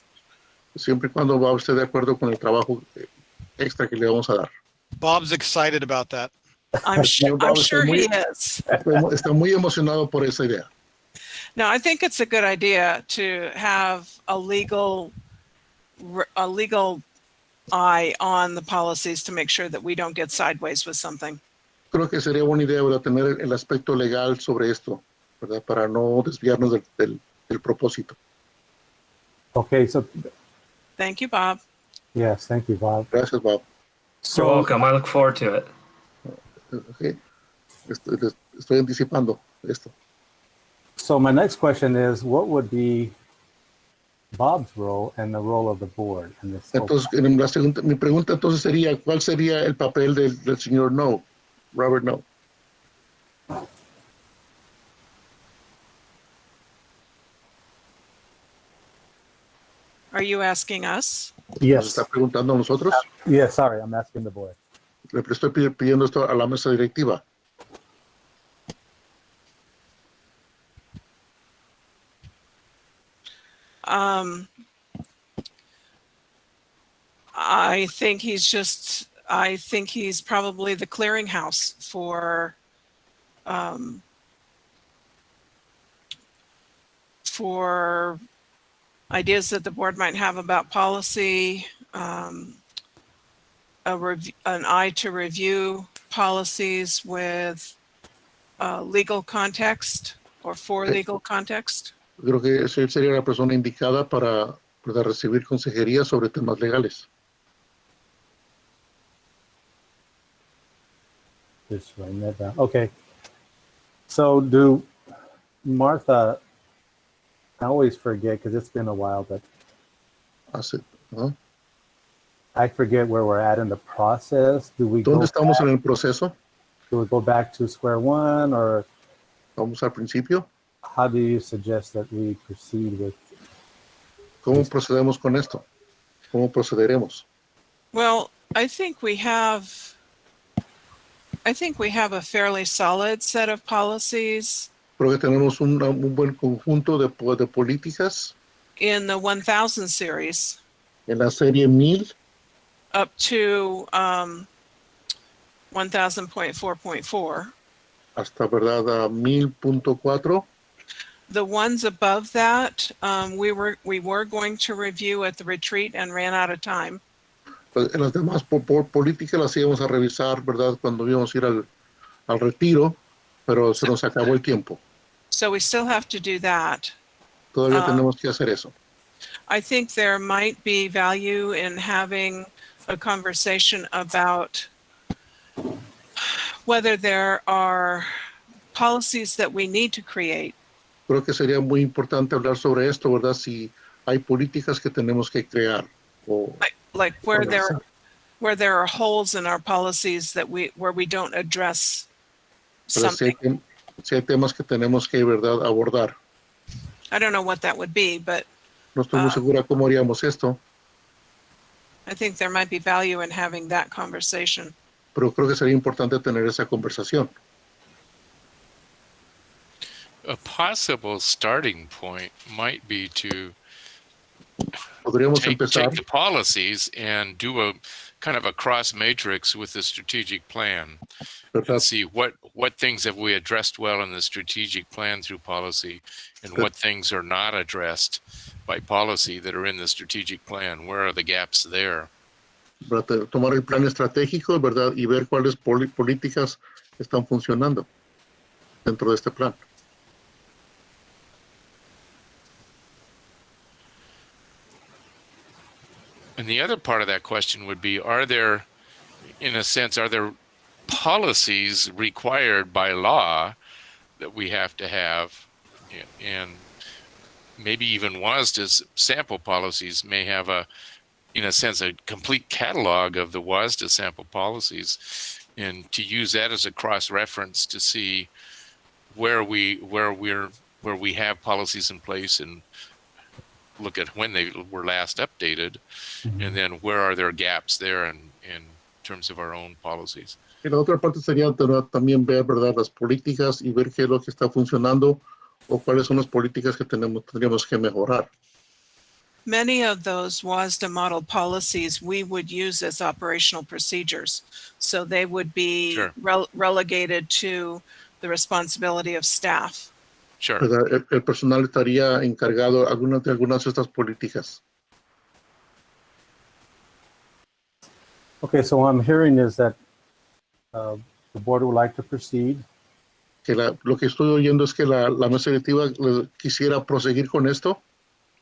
Siempre y cuando Bob esté de acuerdo con el trabajo extra que le vamos a dar. Bob's excited about that. I'm Bob sure está he is. Está muy emocionado por esa idea. No, I think it's a good idea to have a legal eye on the policies to make sure that we don't get sideways with something. Creo que sería buena idea, ¿verdad?, tener el aspecto legal sobre esto, ¿verdad?, para no desviarnos del propósito. Okay, so Thank you, Bob. yes, thank you, Bob. Gracias, Bob. You're welcome. I look forward to it. Okay. Estoy anticipando esto. So my next question is, what would be Bob's role and the role of the board in this? Entonces, mi pregunta entonces sería, ¿cuál sería el papel del señor No, Robert No? Are you asking us? ¿Nos Yes. está preguntando a nosotros? Yes, sorry, I'm asking the board. Le estoy pidiendo esto a la mesa directiva. I think he's probably the clearinghouse for ideas that the board might have about policy, an eye to review policies with legal context or for legal context. Creo que él sería la persona indicada para recibir consejería sobre temas legales. Just writing that down. Okay. So Martha, I always forget because it's been a while, but I forget where we're at in the process. ¿Dónde estamos en el proceso? Do we go back to square one, or ¿Vamos al principio? how do you suggest that we proceed with? ¿Cómo procedemos con esto? ¿Cómo procederemos? Well, I think we have a fairly solid set of policies Creo que tenemos un buen conjunto de políticas in the 1000 series en la serie 1000 up to 1000.4.4. hasta, ¿verdad?, a 1000.4. The ones above that, we were going to review at the retreat and ran out of time. En las demás políticas las íbamos a revisar, ¿verdad?, cuando íbamos a ir al retiro, pero se nos acabó el tiempo. So we still have to do that. Todavía tenemos que hacer eso. I think there might be value in having a conversation about whether there are policies that we need to create. Creo que sería muy importante hablar sobre esto, ¿verdad?, si hay políticas que tenemos que crear. Like where there are holes in our policies where we don't address something. Si hay temas que tenemos que, ¿verdad?, abordar. I don't know what that would be, but No estoy muy segura cómo haríamos esto, I think there might be value in having that conversation. pero creo que sería importante tener esa conversación. A possible starting point might be to podríamos take empezar the policies and do a kind of a cross matrix with the strategic plan ¿verdad? and see what things have we addressed well in the strategic plan through policy and what things are not addressed by policy that are in the strategic plan. Where are the gaps there? Para tomar el plan estratégico, ¿verdad? Y ver cuáles políticas están funcionando dentro de este plan. And the other part of that question would be, are there, in a sense, are there policies required by law that we have to have? And maybe even WASDA's sample policies may have in a sense, a complete catalog of the WASDA sample policies, and to use that as a cross-reference to see where we have policies in place and look at when they were last updated, and then where are there gaps there in terms of our own policies. Y la otra parte sería también ver, ¿verdad?, las políticas y ver qué es lo que está funcionando o cuáles son las políticas que tendríamos que mejorar. Many of those WASDA model policies we would use as operational procedures. So they would be Sure. relegated to the responsibility of staff. Sure. ¿Verdad? El personal estaría encargado de algunas de estas políticas. Okay, so what I'm hearing is that the board would like to proceed. Que lo que estoy oyendo es que la mesa directiva quisiera proseguir con esto,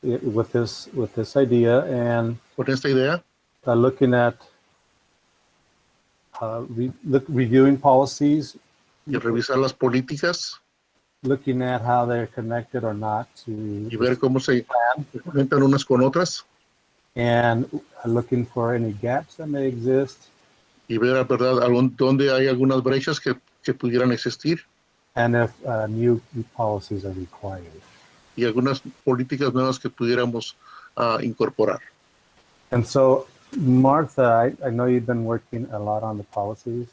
With this idea and con esta idea, looking at reviewing policies, y revisar las políticas looking at how they're connected or not to y ver cómo se conectan unas con otras and looking for any gaps that may exist y ver, ¿verdad?, dónde hay algunas brechas que pudieran existir and if new policies are required. y algunas políticas nuevas que pudiéramos incorporar. And so, Martha, I know you've been working a lot on the policies,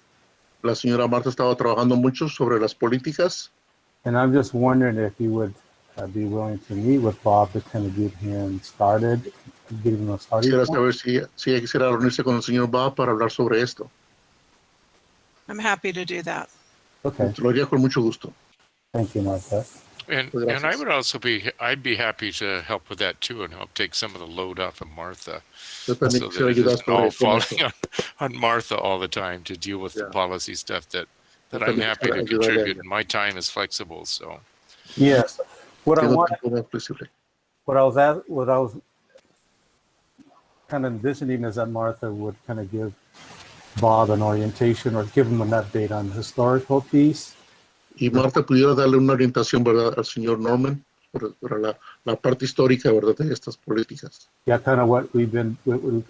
La señora Marta estaba trabajando mucho sobre las políticas and I'm just wondering if you would be willing to meet with Bob to kind of get him started, get him started. Quisiera saber si ella quisiera reunirse con el señor Bob para hablar sobre esto. I'm happy to do that. Okay, Lo haría con mucho gusto. thank you, Martha. And Gracias. I would also I'd be happy to help with that too and help take some of the load off of Martha. Yo también So quisiera that it ayudar isn't all con falling esto. on Martha all the time to deal with the Yeah. policy stuff that Yo I'm también happy to quisiera ayudarle a contribute. ella. My time is flexible, so. Yes, what I Tiene want, tiempo más flexible. what I was kind of envisioning is that Martha would kind of give Bob an orientation or give him an update on the historical piece. Y Marta pudiera darle una orientación, ¿verdad?, al señor Norman para la parte histórica, ¿verdad?, de estas políticas. Yeah, kind of what we've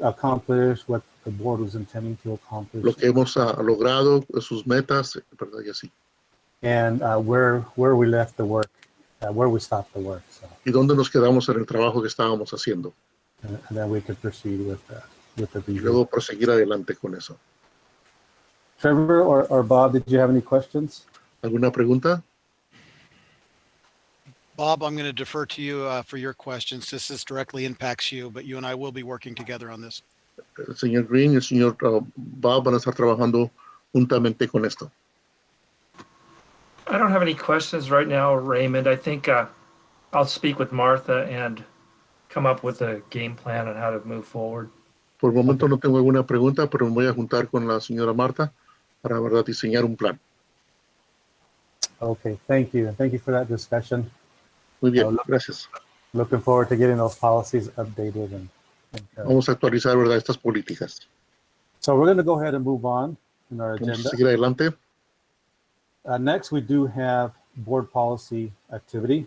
accomplished, what the board was intending to accomplish, Lo que hemos logrado, sus metas, ¿verdad?, y así. and where we left the work, where we stopped the work. So, Y dónde nos quedamos en el trabajo que estábamos haciendo. and then we could proceed with the Y review. luego proseguir adelante con eso. Trevor or Bob, did you have any questions? ¿Alguna pregunta? Bob, I'm going to defer to you for your questions. This directly impacts you, but you and I will be working together on this. El señor Green y el señor Bob van a estar trabajando juntamente con esto. I don't have any questions right now, Raymond. I think I'll speak with Martha and come up with a game plan on how to move forward. Por el momento no tengo alguna pregunta, pero me voy a juntar con la señora Marta para, ¿verdad?, diseñar un plan. Okay, thank you. And thank you for that discussion. Muy bien, gracias. Looking forward to getting those policies updated and Vamos a actualizar, ¿verdad?, estas políticas. so we're going to go ahead and move on in our Vamos a agenda. seguir adelante. Next, we do have board policy activity.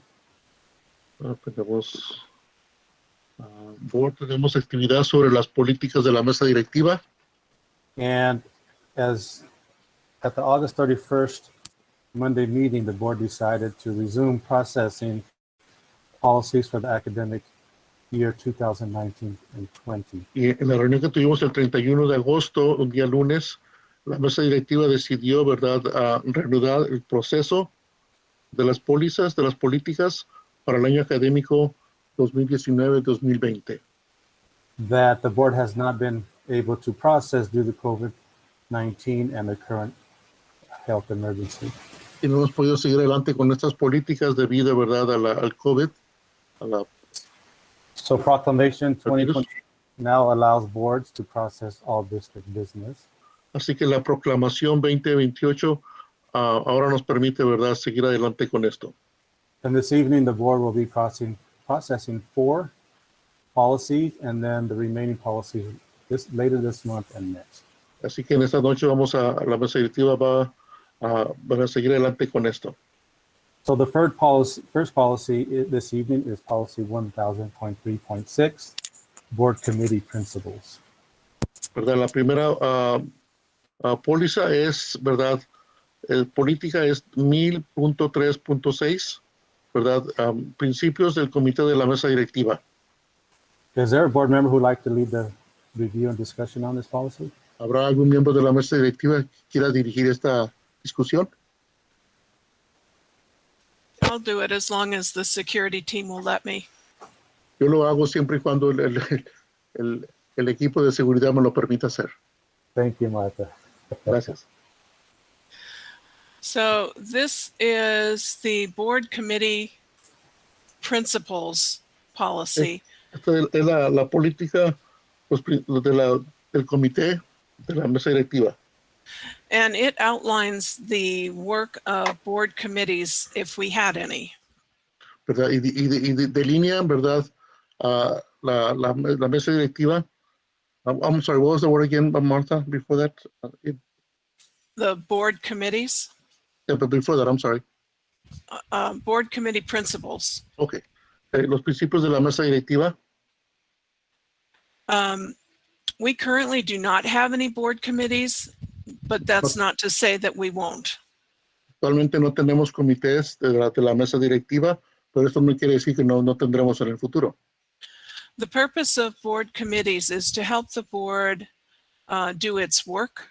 Tenemos actividad sobre las políticas de la mesa directiva. And as at the August 31st Monday meeting, the board decided to resume processing policies for the academic year 2019 and 20. Y en la reunión que tuvimos el 31 de agosto, un día lunes, la mesa directiva decidió, ¿verdad?, reanudar el proceso de las pólizas, de las políticas para el año académico 2019-2020. that the board has not been able to process due to COVID-19 and the current health emergency. Y no hemos podido seguir adelante con estas políticas debido, ¿verdad?, al COVID, a la So Proclamation 2020 now allows boards to process all district business. Así que la proclamación 2028 ahora nos permite, ¿verdad?, seguir adelante con esto. And this evening, the board will be processing 4 policies and then the remaining policies later this month and next. Así que en esta noche la mesa directiva va a seguir adelante con esto. So the first policy this evening is policy 1000.3.6, board committee principles. ¿Verdad? La primera póliza es, ¿verdad? Política es 1000.3.6, ¿verdad? Principios del comité de la mesa directiva. Is there a board member who would like to lead the review and discussion on this policy? ¿Habrá algún miembro de la mesa directiva que quiera dirigir esta discusión? I'll do it as long as the security team will let me. Yo lo hago siempre y cuando el equipo de seguridad me lo permita hacer. Thank you, Martha. Gracias. So this is the board committee principles policy. Esta es la política del comité de la mesa directiva. And it outlines the work of board committees if we had any. ¿Verdad? Y delinea, ¿verdad? La mesa directiva. I'm sorry, what was the word again, Martha, before that? The board committees, Yeah, but before that, I'm sorry. board committee principles. Okay. Los principios de la mesa directiva. We currently do not have any board committees, but that's not to say that we won't. Actualmente no tenemos comités de la mesa directiva, pero esto no quiere decir que no tendremos en el futuro. The purpose of board committees is to help the board do its work.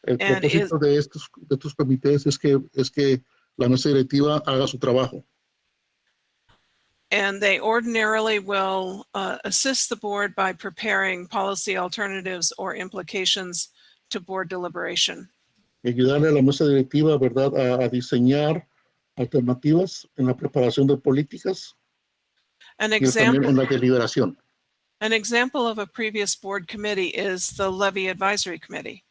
El propósito de estos comités es que la mesa directiva haga su trabajo. And they ordinarily will assist the board by preparing policy alternatives or implications to board deliberation. Ayudarle a la mesa directiva, ¿verdad?, a diseñar alternativas en la preparación de políticas y también en la deliberación. An example of a previous board committee is the Levy Advisory Committee.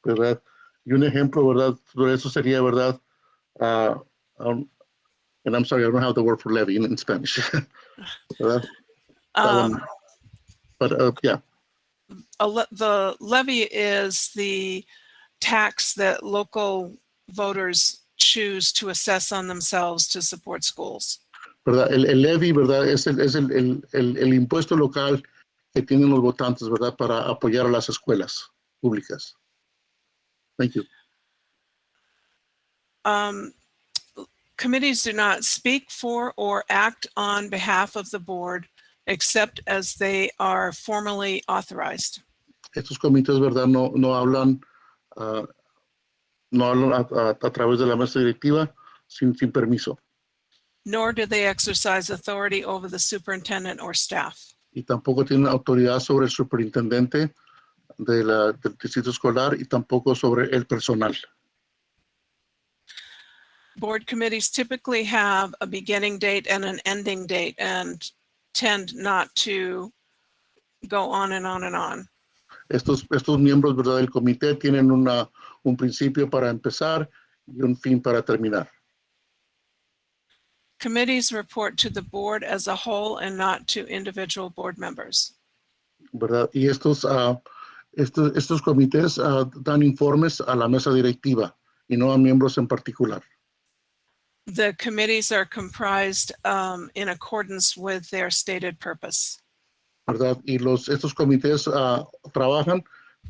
¿Verdad? Y un ejemplo, ¿verdad?, sobre eso sería, ¿verdad? And I'm sorry, I don't have the word for levy in Spanish. ¿Verdad? But yeah. The levy is the tax that local voters choose to assess on themselves to support schools. ¿Verdad? El levy, ¿verdad?, es el impuesto local que tienen los votantes, ¿verdad?, para apoyar a las escuelas públicas. Thank you. Committees do not speak for or act on behalf of the board except as they are formally authorized. Estos comités, ¿verdad?, no hablan a través de la mesa directiva sin permiso. Nor do they exercise authority over the superintendent or staff. Y tampoco tienen autoridad sobre el superintendente del distrito escolar y tampoco sobre el personal. Board committees typically have a beginning date and an ending date and tend not to go on and on and on. Estos miembros, ¿verdad?, del comité tienen un principio para empezar y un fin para terminar. Committees report to the board as a whole and not to individual board members. ¿Verdad? Y estos comités dan informes a la mesa directiva y no a miembros en particular. The committees are comprised in accordance with their stated purpose. ¿Verdad? Y estos comités trabajan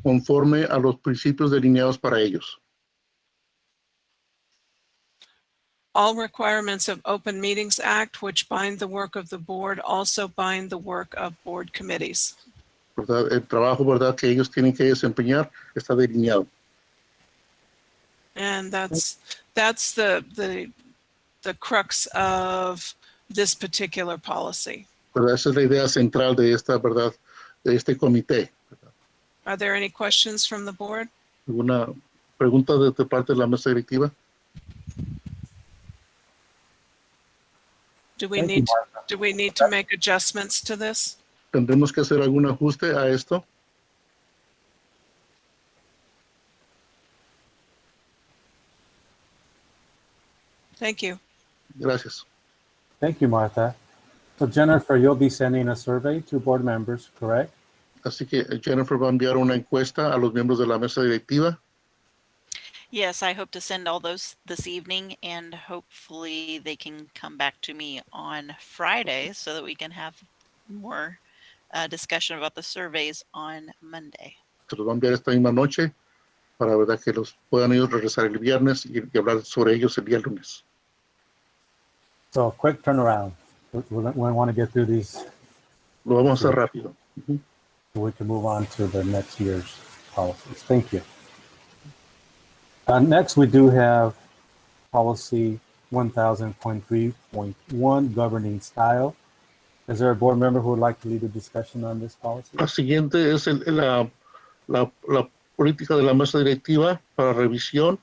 conforme a los principios delineados para ellos. All requirements of Open Meetings Act, which bind the work of the board, also bind the work of board committees. ¿Verdad? El trabajo, ¿verdad?, que ellos tienen que desempeñar está delineado. And that's the crux of this particular policy. ¿Verdad? Esa es la idea central de esta, ¿verdad?, de este comité. Are there any questions from the board? ¿Alguna pregunta de parte de la mesa directiva? Do we Thank you, need Martha. do we need to make adjustments to this? ¿Tendremos que hacer algún ajuste a esto? Thank you. Gracias. Thank you, Martha. So Jennifer, you'll be sending a survey to board members, correct? Así que Jennifer va a enviar una encuesta a los miembros de la mesa directiva. Yes, I hope to send all those this evening, and hopefully they can come back to me on Friday so that we can have more discussion about the surveys on Monday. Se los va a enviar esta misma noche para verdad que los puedan ellos regresar el viernes y hablar sobre ellos el día lunes. So quick turnaround. We want to get through these Lo vamos a hacer rápido. so we can move on to the next year's policies. Thank you. Next, we do have policy 1000.3.1, governing style. Is there a board member who would like to lead a discussion on this policy? La siguiente es la política de la mesa directiva para revisión,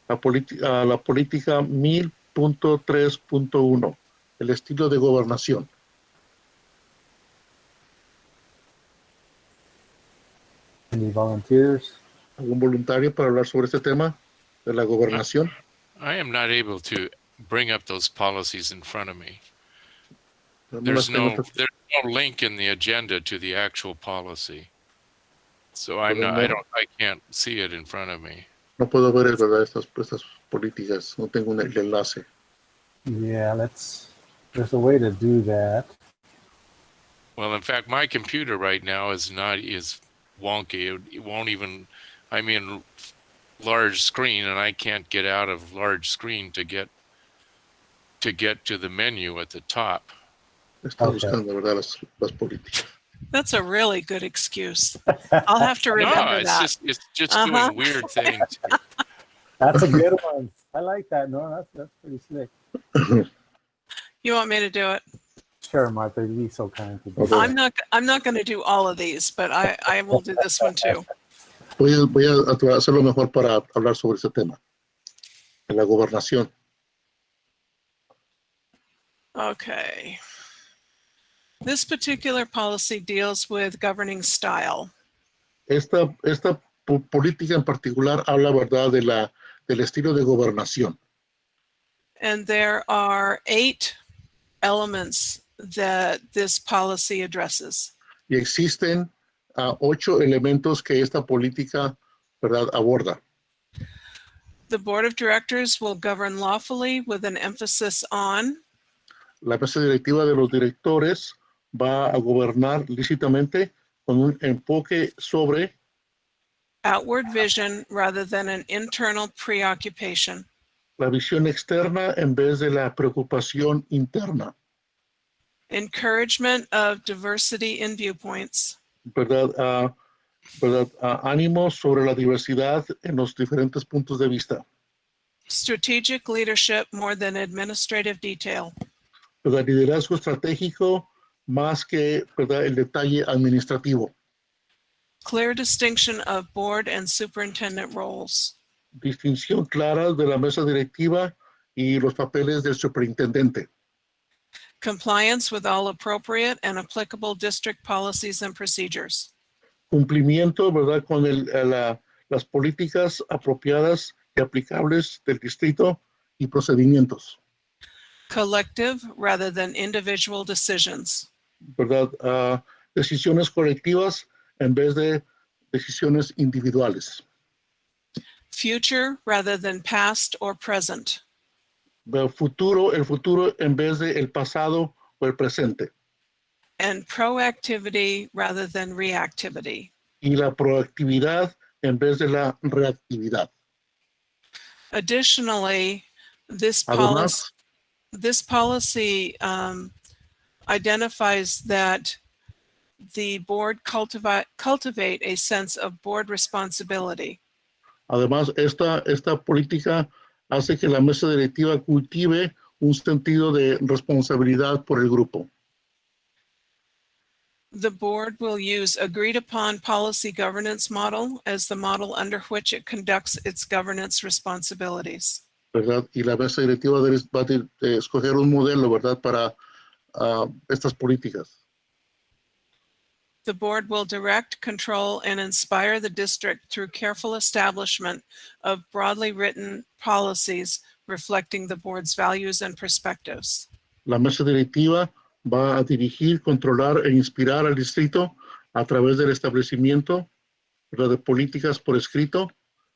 la política 1000.3.1, el estilo de gobernación. Any volunteers? ¿Algún voluntario para hablar sobre este tema de la gobernación? I am not able to bring up those policies in front of me. No There's las tengo- no link in the agenda to the actual policy. So I can't see it in front of me. No puedo ver, ¿verdad? Estas políticas. No tengo el enlace. Yeah, there's a way to do that. Well, in fact, my computer right now is wonky. It won't even, I'm in large screen and I can't get out of large screen to get to the menu at the top. Está Okay. buscando, ¿verdad? Las políticas. That's a really good excuse. I'll have to No, remember that. it's just Uh-huh. doing weird things. That's a good one. I like that. No, that's pretty slick. You want me to do it? Sure, Martha, you'd be so kind to do Okay. that. I'm not going to do all of these, but I will do this one too. Voy a hacer lo mejor para hablar sobre ese tema, de la gobernación. Okay. This particular policy deals with governing style. Esta política en particular habla, ¿verdad?, del estilo de gobernación. And there are 8 elements that this policy addresses. Y existen 8 elementos que esta política, ¿verdad?, aborda. The board of directors will govern lawfully with an emphasis on La mesa directiva de los directores va a gobernar lícitamente con un enfoque sobre outward vision rather than an internal preoccupation. la visión externa en vez de la preocupación interna, Encouragement of diversity in viewpoints. ¿verdad? Ánimo sobre la diversidad en los diferentes puntos de vista, Strategic leadership more than administrative detail. ¿verdad? Liderazgo estratégico más que, ¿verdad?, el detalle administrativo. Clear distinction of board and superintendent roles. Distinción clara de la mesa directiva y los papeles del superintendente. Compliance with all appropriate and applicable district policies and procedures. Cumplimiento, ¿verdad?, con las políticas apropiadas y aplicables del distrito y procedimientos, Collective rather than individual decisions. ¿verdad? Decisiones colectivas en vez de decisiones individuales. Future rather than past or present. El futuro en vez de el pasado o el presente. And proactivity rather than reactivity. Y la proactividad en vez de la reactividad. Additionally, this Además, policy identifies that the board cultivate a sense of board responsibility. además esta política hace que la mesa directiva cultive un sentido de responsabilidad por el grupo. The board will use agreed upon policy governance model as the model under which it conducts its governance responsibilities. ¿Verdad? Y la mesa directiva va a escoger un modelo, ¿verdad? Para estas políticas. The board will direct, control, and inspire the district through careful establishment of broadly written policies reflecting the board's values and perspectives. La mesa directiva va a dirigir, controlar e inspirar al distrito a través del establecimiento, ¿verdad?, de políticas por escrito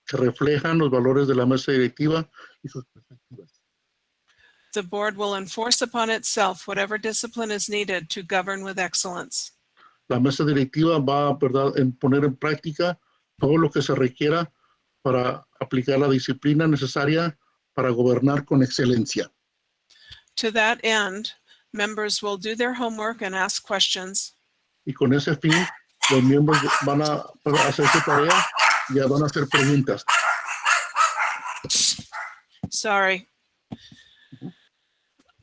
que reflejan los valores de la mesa directiva y sus perspectivas. The board will enforce upon itself whatever discipline is needed to govern with excellence. La mesa directiva va, ¿verdad?, en poner en práctica todo lo que se requiera para aplicar la disciplina necesaria para gobernar con excelencia. To that end, members will do their homework and ask questions. Y con ese fin, los miembros van a hacer su tarea y ya van a hacer preguntas. Sorry.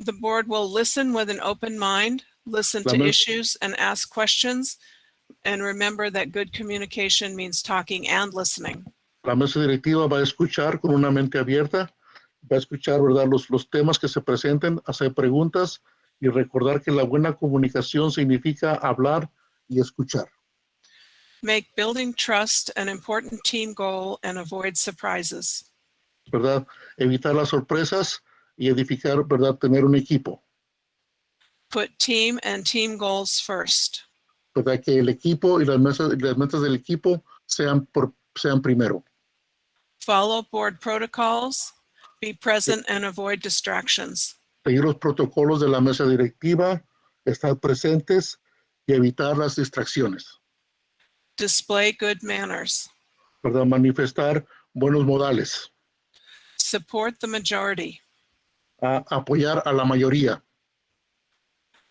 The board will listen with an open mind, listen to issues and ask questions, and remember that good communication means talking and listening. La mesa directiva va a escuchar con una mente abierta, va a escuchar, ¿verdad?, los temas que se presenten, hacer preguntas y recordar que la buena comunicación significa hablar y escuchar. Make building trust an important team goal and avoid surprises. ¿Verdad? Evitar las sorpresas y edificar, ¿verdad?, tener un equipo. Put team and team goals first. ¿Verdad? Que el equipo y las metas del equipo sean primero. Follow board protocols, be present and avoid distractions. Seguir los protocolos de la mesa directiva, estar presentes y evitar las distracciones. Display good manners. ¿Verdad? Manifestar buenos modales. Support the majority. Apoyar a la mayoría.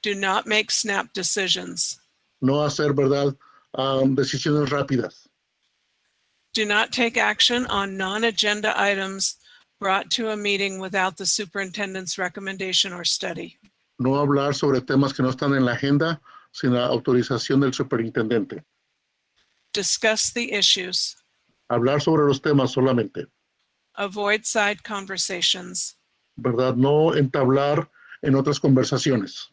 Do not make snap decisions. No hacer, ¿verdad?, decisiones rápidas. Do not take action on non-agenda items brought to a meeting without the superintendent's recommendation or study. No hablar sobre temas que no están en la agenda sin la autorización del superintendente. Discuss the issues. Hablar sobre los temas solamente. Avoid side conversations. ¿Verdad? No entablar en otras conversaciones.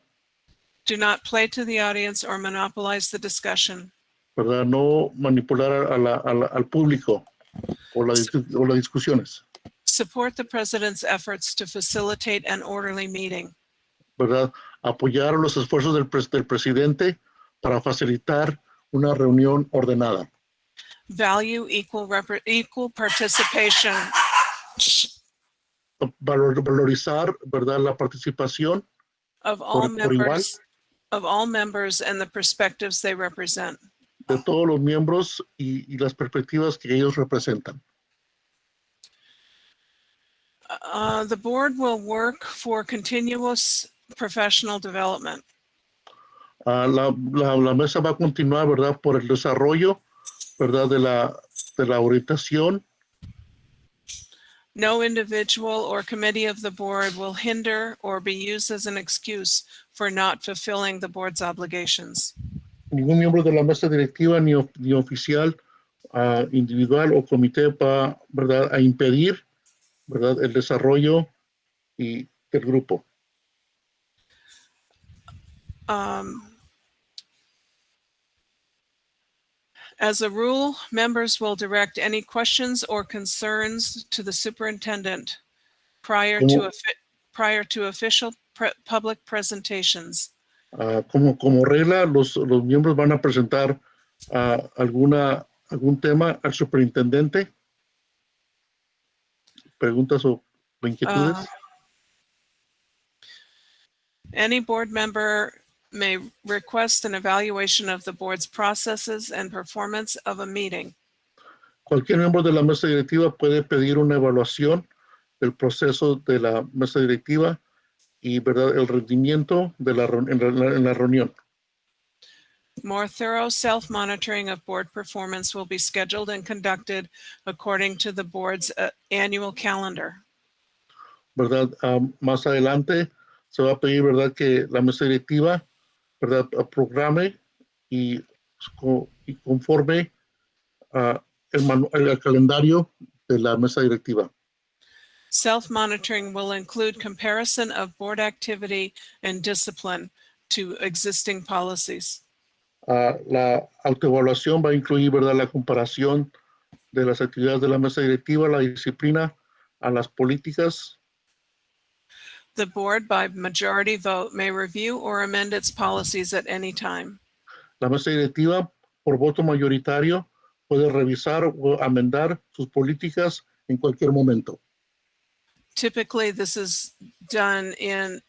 Do not play to the audience or monopolize the discussion. ¿Verdad? No manipular al público o las discusiones. Support the president's efforts to facilitate an orderly meeting. ¿Verdad? Apoyar los esfuerzos del presidente para facilitar una reunión ordenada. Value equal participation. Valorizar, ¿verdad?, la participación Of all por igual members and the perspectives they represent. de todos los miembros y las perspectivas que ellos representan. The board will work for continuous professional development. La mesa va a continuar, ¿verdad?, por el desarrollo, ¿verdad?, de la orientación. No individual or committee of the board will hinder or be used as an excuse for not fulfilling the board's obligations. Ningún miembro de la mesa directiva ni oficial, individual o comité va, ¿verdad?, a impedir, ¿verdad?, el desarrollo del grupo. As a rule, members will direct any questions or concerns to the superintendent prior to official public presentations. Como regla, los miembros van a presentar algún tema al superintendente. ¿Preguntas o inquietudes? Any board member may request an evaluation of the board's processes and performance of a meeting. Cualquier miembro de la mesa directiva puede pedir una evaluación del proceso de la mesa directiva y, ¿verdad?, el rendimiento de en la reunión. More thorough self-monitoring of board performance will be scheduled and conducted according to the board's annual calendar. ¿Verdad? Más adelante se va a pedir, ¿verdad?, que la mesa directiva, ¿verdad?, programe y conforme el calendario de la mesa directiva. Self-monitoring will include comparison of board activity and discipline to existing policies. La autoevaluación va a incluir, ¿verdad?, la comparación de las actividades de la mesa directiva, la disciplina, a las políticas. The board, by majority vote, may review or amend its policies at any time. La mesa directiva, por voto mayoritario, puede revisar o amendar sus políticas en cualquier momento. Typically, this is done in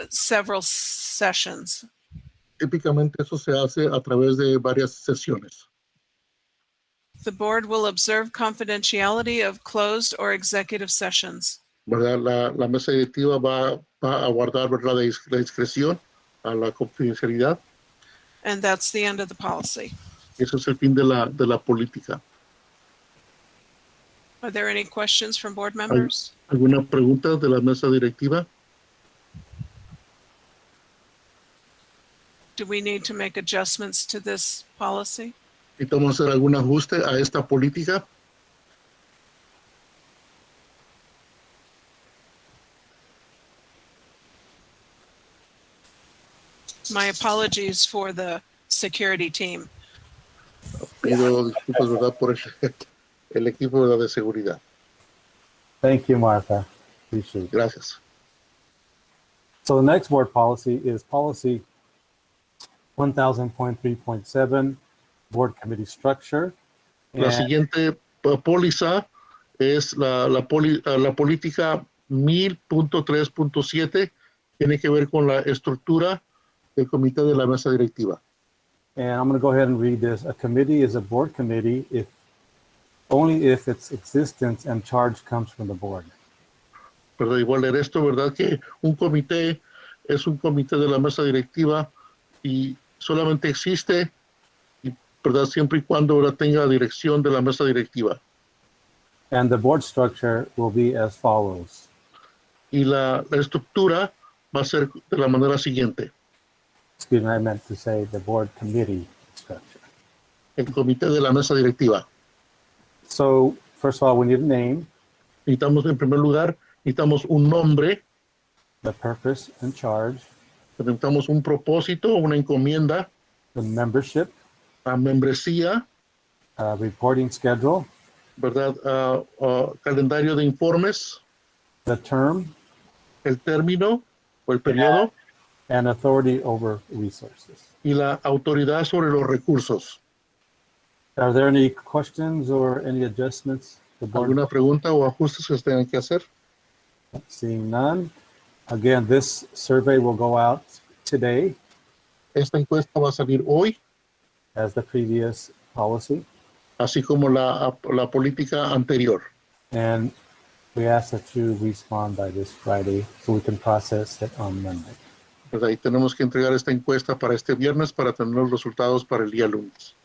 several sessions. Típicamente eso se hace a través de varias sesiones. The board will observe confidentiality of closed or executive sessions. ¿Verdad? La mesa directiva va a guardar, ¿verdad?, la discreción, a la confidencialidad. And that's the end of the policy. Eso es el fin de la política. Are there any questions from board members? ¿Alguna pregunta de la mesa directiva? Do we need to make adjustments to this policy? ¿Necesitamos hacer algún ajuste a esta política? My apologies for the security team. Pido disculpas, ¿verdad?, por el equipo de seguridad. Thank you, Martha. Appreciate it. Gracias. So the next board policy is policy 1000.3.7, board committee structure. La siguiente póliza es la política 1000.3.7, tiene que ver con la estructura del comité de la mesa directiva. And I'm going to go ahead and read this. A committee is a board committee only if its existence and charge comes from the board. Pero igual leer esto, ¿verdad?, que un comité es un comité de la mesa directiva y solamente existe, ¿verdad?, siempre y cuando, ¿verdad?, tenga dirección de la mesa directiva. And the board structure will be as follows. Y la estructura va a ser de la manera siguiente. Excuse me, I meant to say the board committee structure. El comité de la mesa directiva. So, first of all, we need a name. Necesitamos, en primer lugar, necesitamos un nombre. The purpose and charge. Necesitamos un propósito, una encomienda. The membership. La membresía. Reporting schedule. ¿Verdad? Calendario de informes. The term. El término o el periodo. And authority over resources. Y la autoridad sobre los recursos. Are there any questions or any adjustments? ¿Alguna pregunta o ajustes que se tengan que hacer? Seeing none. Again, this survey will go out today. Esta encuesta va a salir hoy. As the previous policy. Así como la política anterior. And we ask that you respond by this Friday so we can process it on Monday. Pues ahí tenemos que entregar esta encuesta para este viernes para tener los resultados para el día lunes.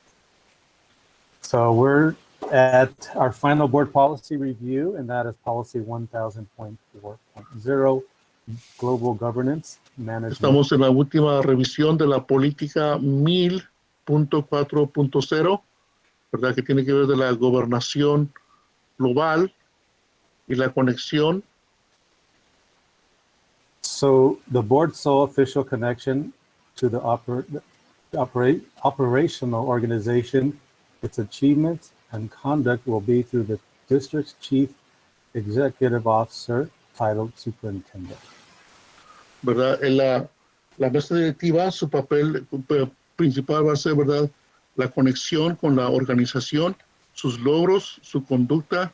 So we're at our final board policy review, and that is policy 1000.4.0, global governance management. Estamos en la última revisión de la política 1000.4.0, ¿verdad?, que tiene que ver de la gobernación global y la conexión. So the board's sole official connection to the operational organization, its achievements and conduct will be through the district's chief executive officer titled superintendent. ¿Verdad? La mesa directiva, su papel principal va a ser, ¿verdad?, la conexión con la organización, sus logros, su conducta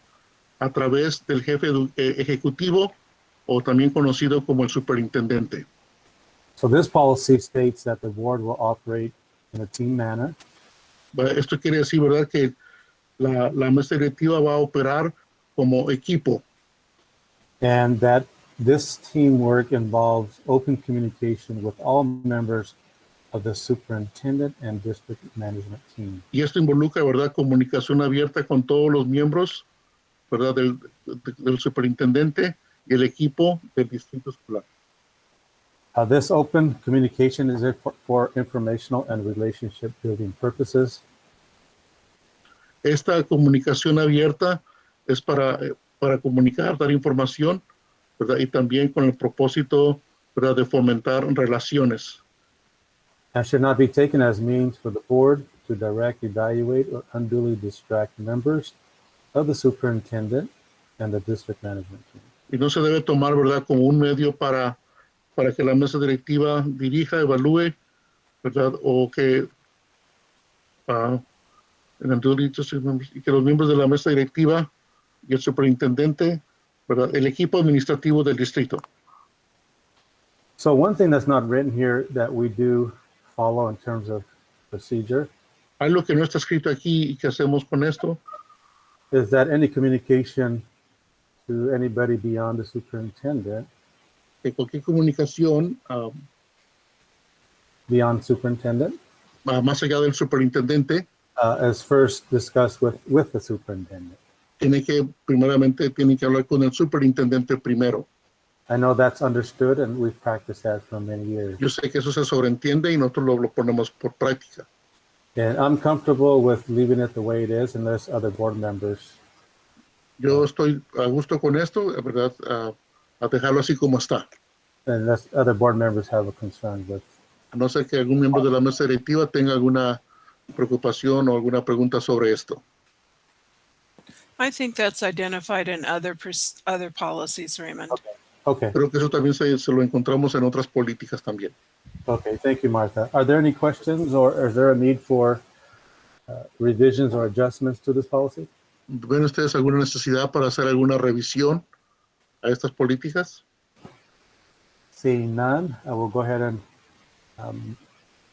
a través del jefe ejecutivo, o también conocido como el superintendente. So this policy states that the board will operate in a team manner. Esto quiere decir, ¿verdad?, que la mesa directiva va a operar como equipo. And that this teamwork involves open communication with all members of the superintendent and district management team. Y esto involucra, ¿verdad?, comunicación abierta con todos los miembros, ¿verdad?, del superintendente y el equipo del distrito escolar. This open communication is for informational and relationship building purposes. Esta comunicación abierta es para comunicar, dar información, ¿verdad? Y también con el propósito, ¿verdad?, de fomentar relaciones. And should not be taken as means for the board to direct, evaluate, or unduly distract members of the superintendent and the district management team. Y no se debe tomar, ¿verdad?, como un medio para que la mesa directiva dirija, evalúe, ¿verdad? O que, y que los miembros de la mesa directiva y el superintendente, ¿verdad?, el equipo administrativo del distrito. So one thing that's not written here that we do follow in terms of procedure Algo que no está escrito aquí y que hacemos con esto is that any communication to anybody beyond the superintendent, que cualquier comunicación beyond superintendent, más allá del superintendente is first discussed with the superintendent. tiene que hablar con el superintendente primero. I know that's understood and we've practiced that for many years. Yo sé que eso se sobreentiende y nosotros lo ponemos por práctica. And I'm comfortable with leaving it the way it is unless other board members. Yo estoy a gusto con esto, ¿verdad? A dejarlo así como está. Unless other board members have a concern with. A no ser que algún miembro de la mesa directiva tenga alguna preocupación o alguna pregunta sobre esto. I think that's identified in other policies, Raymond. Okay. Creo que eso también se lo encontramos en otras políticas también. Okay, thank you, Martha. Are there any questions or is there a need for revisions or adjustments to this policy? ¿Ven ustedes alguna necesidad para hacer alguna revisión a estas políticas? Seeing none, I will go ahead and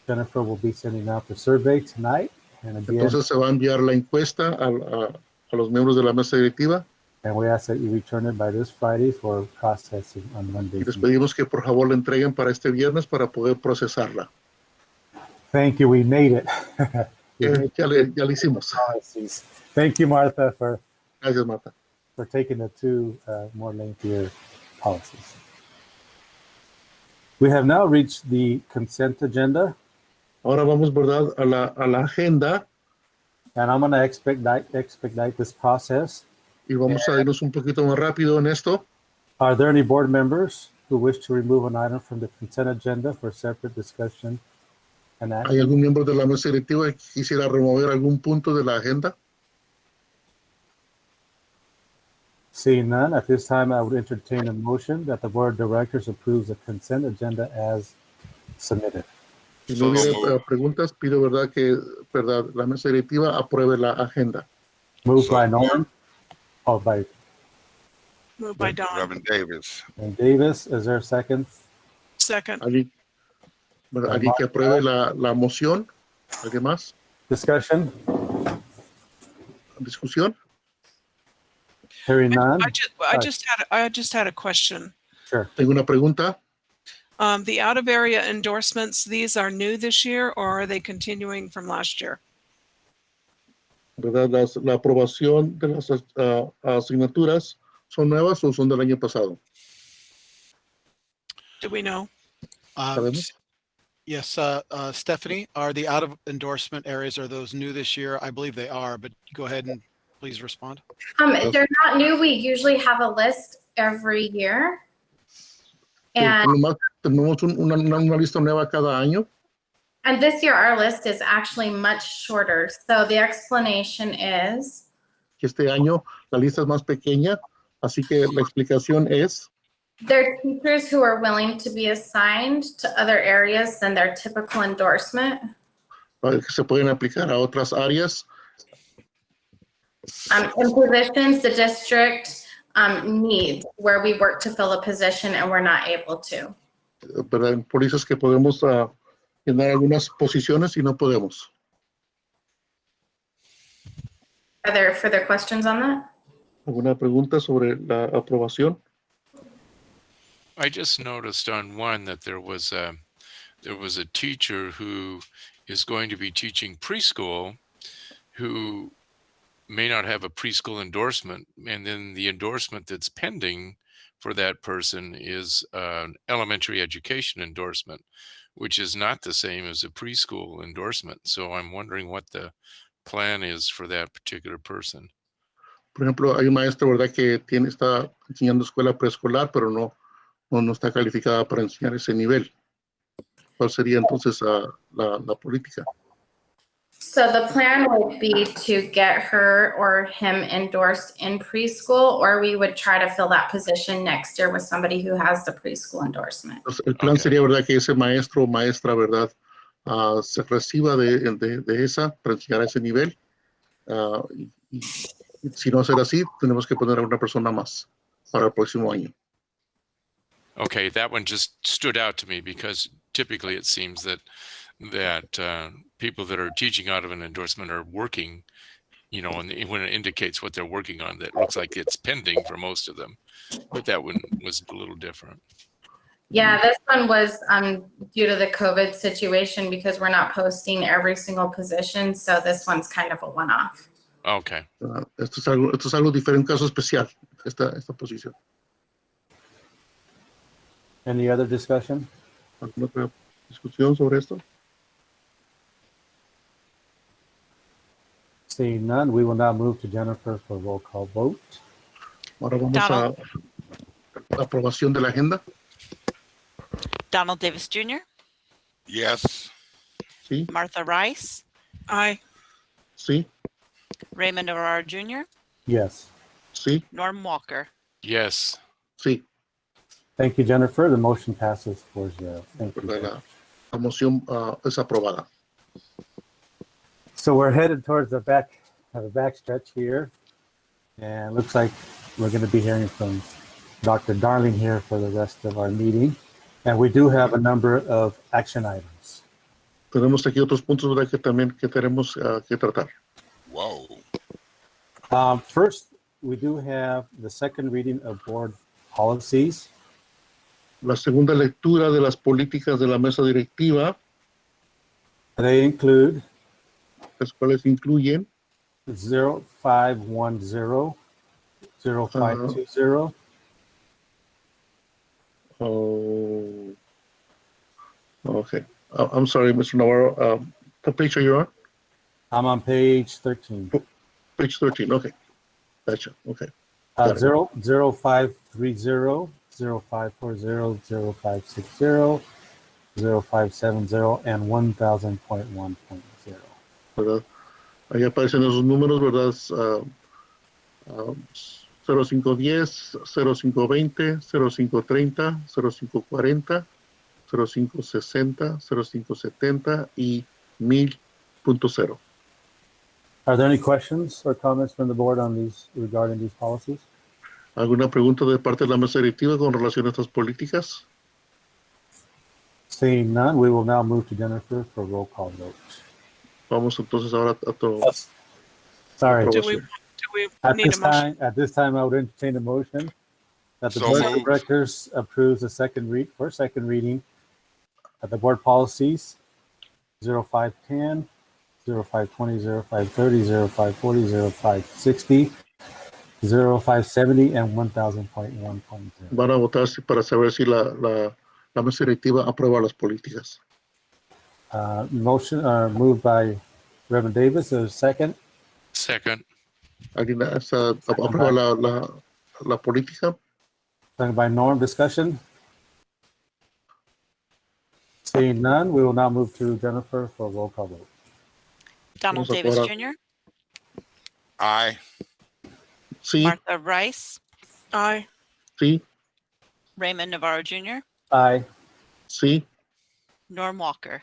Jennifer will be sending out the survey tonight. And again, Entonces se va a enviar la encuesta a los miembros de la mesa directiva. and we ask that you return it by this Friday for processing on Monday. Y les pedimos que por favor la entreguen para este viernes para poder procesarla. Thank you, we made it. Ya le hicimos. Policies. Thank you, Martha, Gracias, Marta. for taking the two more lengthier policies. We have now reached the consent agenda, Ahora vamos, ¿verdad?, a la agenda and I'm going to expedite this process. y vamos a irnos un poquito más rápido en esto. Are there any board members who wish to remove an item from the consent agenda for separate discussion and ¿Hay action? algún miembro de la mesa directiva que quisiera remover algún punto de la agenda? Seeing none, at this time I would entertain a motion that the board of directors approves the consent agenda as submitted. Si no hubiera preguntas, pido, ¿verdad?, que, ¿verdad?, la mesa directiva apruebe la agenda. Moved by Norman, or by Moved by Don. Reverend Davis. Davis. Is there a second? Second. ¿Alguien que apruebe la moción? ¿Alguien más? Discussion? ¿Discusión? Hearing none? I just had a question. Sure. Tengo una pregunta. The out of area endorsements, these are new this year or are they continuing from last year? ¿Verdad? La aprobación de las asignaturas son nuevas o son del año pasado. Do we know? ¿Sabemos? Yes, Stephanie, are the out of endorsement areas, are those new this year? I believe they are, but go ahead and please respond. They're not new. We usually have a list every year. And Tenemos una lista nueva cada año. And this year, our list is actually much shorter. So the explanation is Este año la lista es más pequeña, así que la explicación es there are teachers who are willing to be assigned to other areas than their typical endorsement. que se pueden aplicar a otras áreas. In positions the district needs where we work to fill a position and we're not able to. ¿Verdad? Por eso es que podemos llenar algunas posiciones y no podemos. Are there further questions on that? ¿Alguna pregunta sobre la aprobación? I just noticed on one that there was a teacher who is going to be teaching preschool who may not have a preschool endorsement, and then the endorsement that's pending for that person is an elementary education endorsement, which is not the same as a preschool endorsement. So I'm wondering what the plan is for that particular person. Por ejemplo, hay un maestro, ¿verdad?, que está enseñando escuela preescolar, pero no está calificada para enseñar ese nivel. ¿Cuál sería entonces la política? So the plan would be to get her or him endorsed in preschool, or we would try to fill that position next year with somebody who has the preschool endorsement. Entonces, el plan sería, ¿verdad?, que ese maestro o maestra, ¿verdad?, se reciba de esa para enseñar a ese nivel. Y si no será así, tenemos que poner a una persona más para el próximo año. Okay, that one just stood out to me because typically it seems that people that are teaching out of an endorsement are working, you know, and when it indicates what they're working on, that looks like it's pending for most of them. But that one was a little different. Yeah, this one was due to the COVID situation because we're not posting every single position. So this one's kind of a one-off. Okay. Esto es algo diferente, un caso especial, esta posición. Any other discussion? ¿Alguna otra discusión sobre esto? Seeing none, we will now move to Jennifer for roll call vote. Ahora vamos Donald. a la aprobación de la agenda. Donald Davis Jr., Yes. Sí, Martha Rice, Aye. sí, Raymond Navarro Jr., Yes. sí, Norm Walker. Yes. sí. Thank you, Jennifer. The motion passes 4-0. Thank you. ¿Verdad? La moción es aprobada. So we're headed towards the back stretch here, and looks like we're going to be hearing from Dr. Darling here for the rest of our meeting. And we do have a number of action items. Tenemos aquí otros puntos, ¿verdad?, que también que tenemos que tratar. Whoa. First, we do have the second reading of board policies. La segunda lectura de las políticas de la mesa directiva, They include las cuales incluyen 0510, 0520. Okay. I'm sorry, Mr. Navarro. The page are you on? I'm on page 13. Page 13. Okay. Gotcha. Okay. 0530, 0540, 0560, 0570, and 1000.1.0. ¿Verdad? Ahí aparecen esos números, ¿verdad? 0510, 0520, 0530, 0540, 0560, 0570 y 1000.0. Are there any questions or comments from the board on these regarding these policies? ¿Alguna pregunta de parte de la mesa directiva con relación a estas políticas? Seeing none, we will now move to Jennifer for roll call vote. Vamos entonces ahora a todo. Sorry. Do we need a motion? At this time, I would entertain a motion that the So board of moved. directors approves the second reading of the board policies 0510, 0520, 0530, 0540, 0560, 0570, and 1000.1.0. Van a votar para saber si la mesa directiva aprueba las políticas. Motion moved by Reverend Davis. There's a second. Second. ¿Alguien aprueba la política? Second by Norm. Discussion. Seeing none, we will now move to Jennifer for a roll call vote. Donald Vamos a Davis probar. Jr., Aye. Sí, Martha Rice, Aye. sí, Raymond Navarro Jr., Aye. sí, Norm Walker.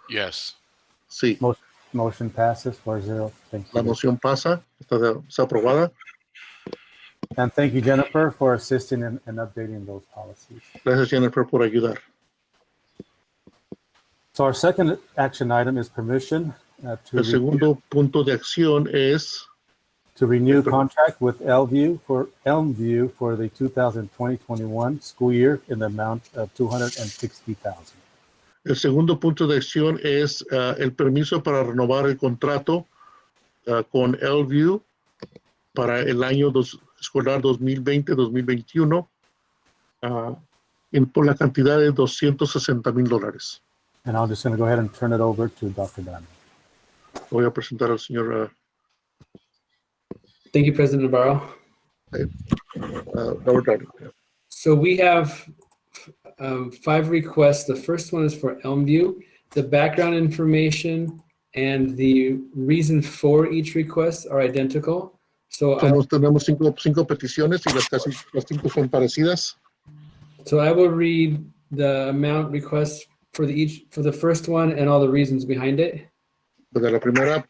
Yes. sí. Motion passes 4-0. Thank La you. moción pasa, está aprobada. And thank you, Jennifer, for assisting in updating those policies. Gracias, Jennifer, por ayudar. So our second action item is permission El segundo punto de acción es to renew contract with Elmview for the 2020-21 school year in the amount of $260,000. el segundo punto de acción es el permiso para renovar el contrato con Elmview para el año escolar 2020-2021 por la cantidad de $260,000. And I'm just going to go ahead and turn it over to Dr. Dunn. Voy a presentar al señor Thank you, President Navarro. Robert Darling. So we have 5 requests. The first one is for Elmview. The background information and the reason for each request are identical. So Tenemos cinco peticiones y las 5 son parecidas. I will read the amount request for the first one and all the reasons behind it. Para la primera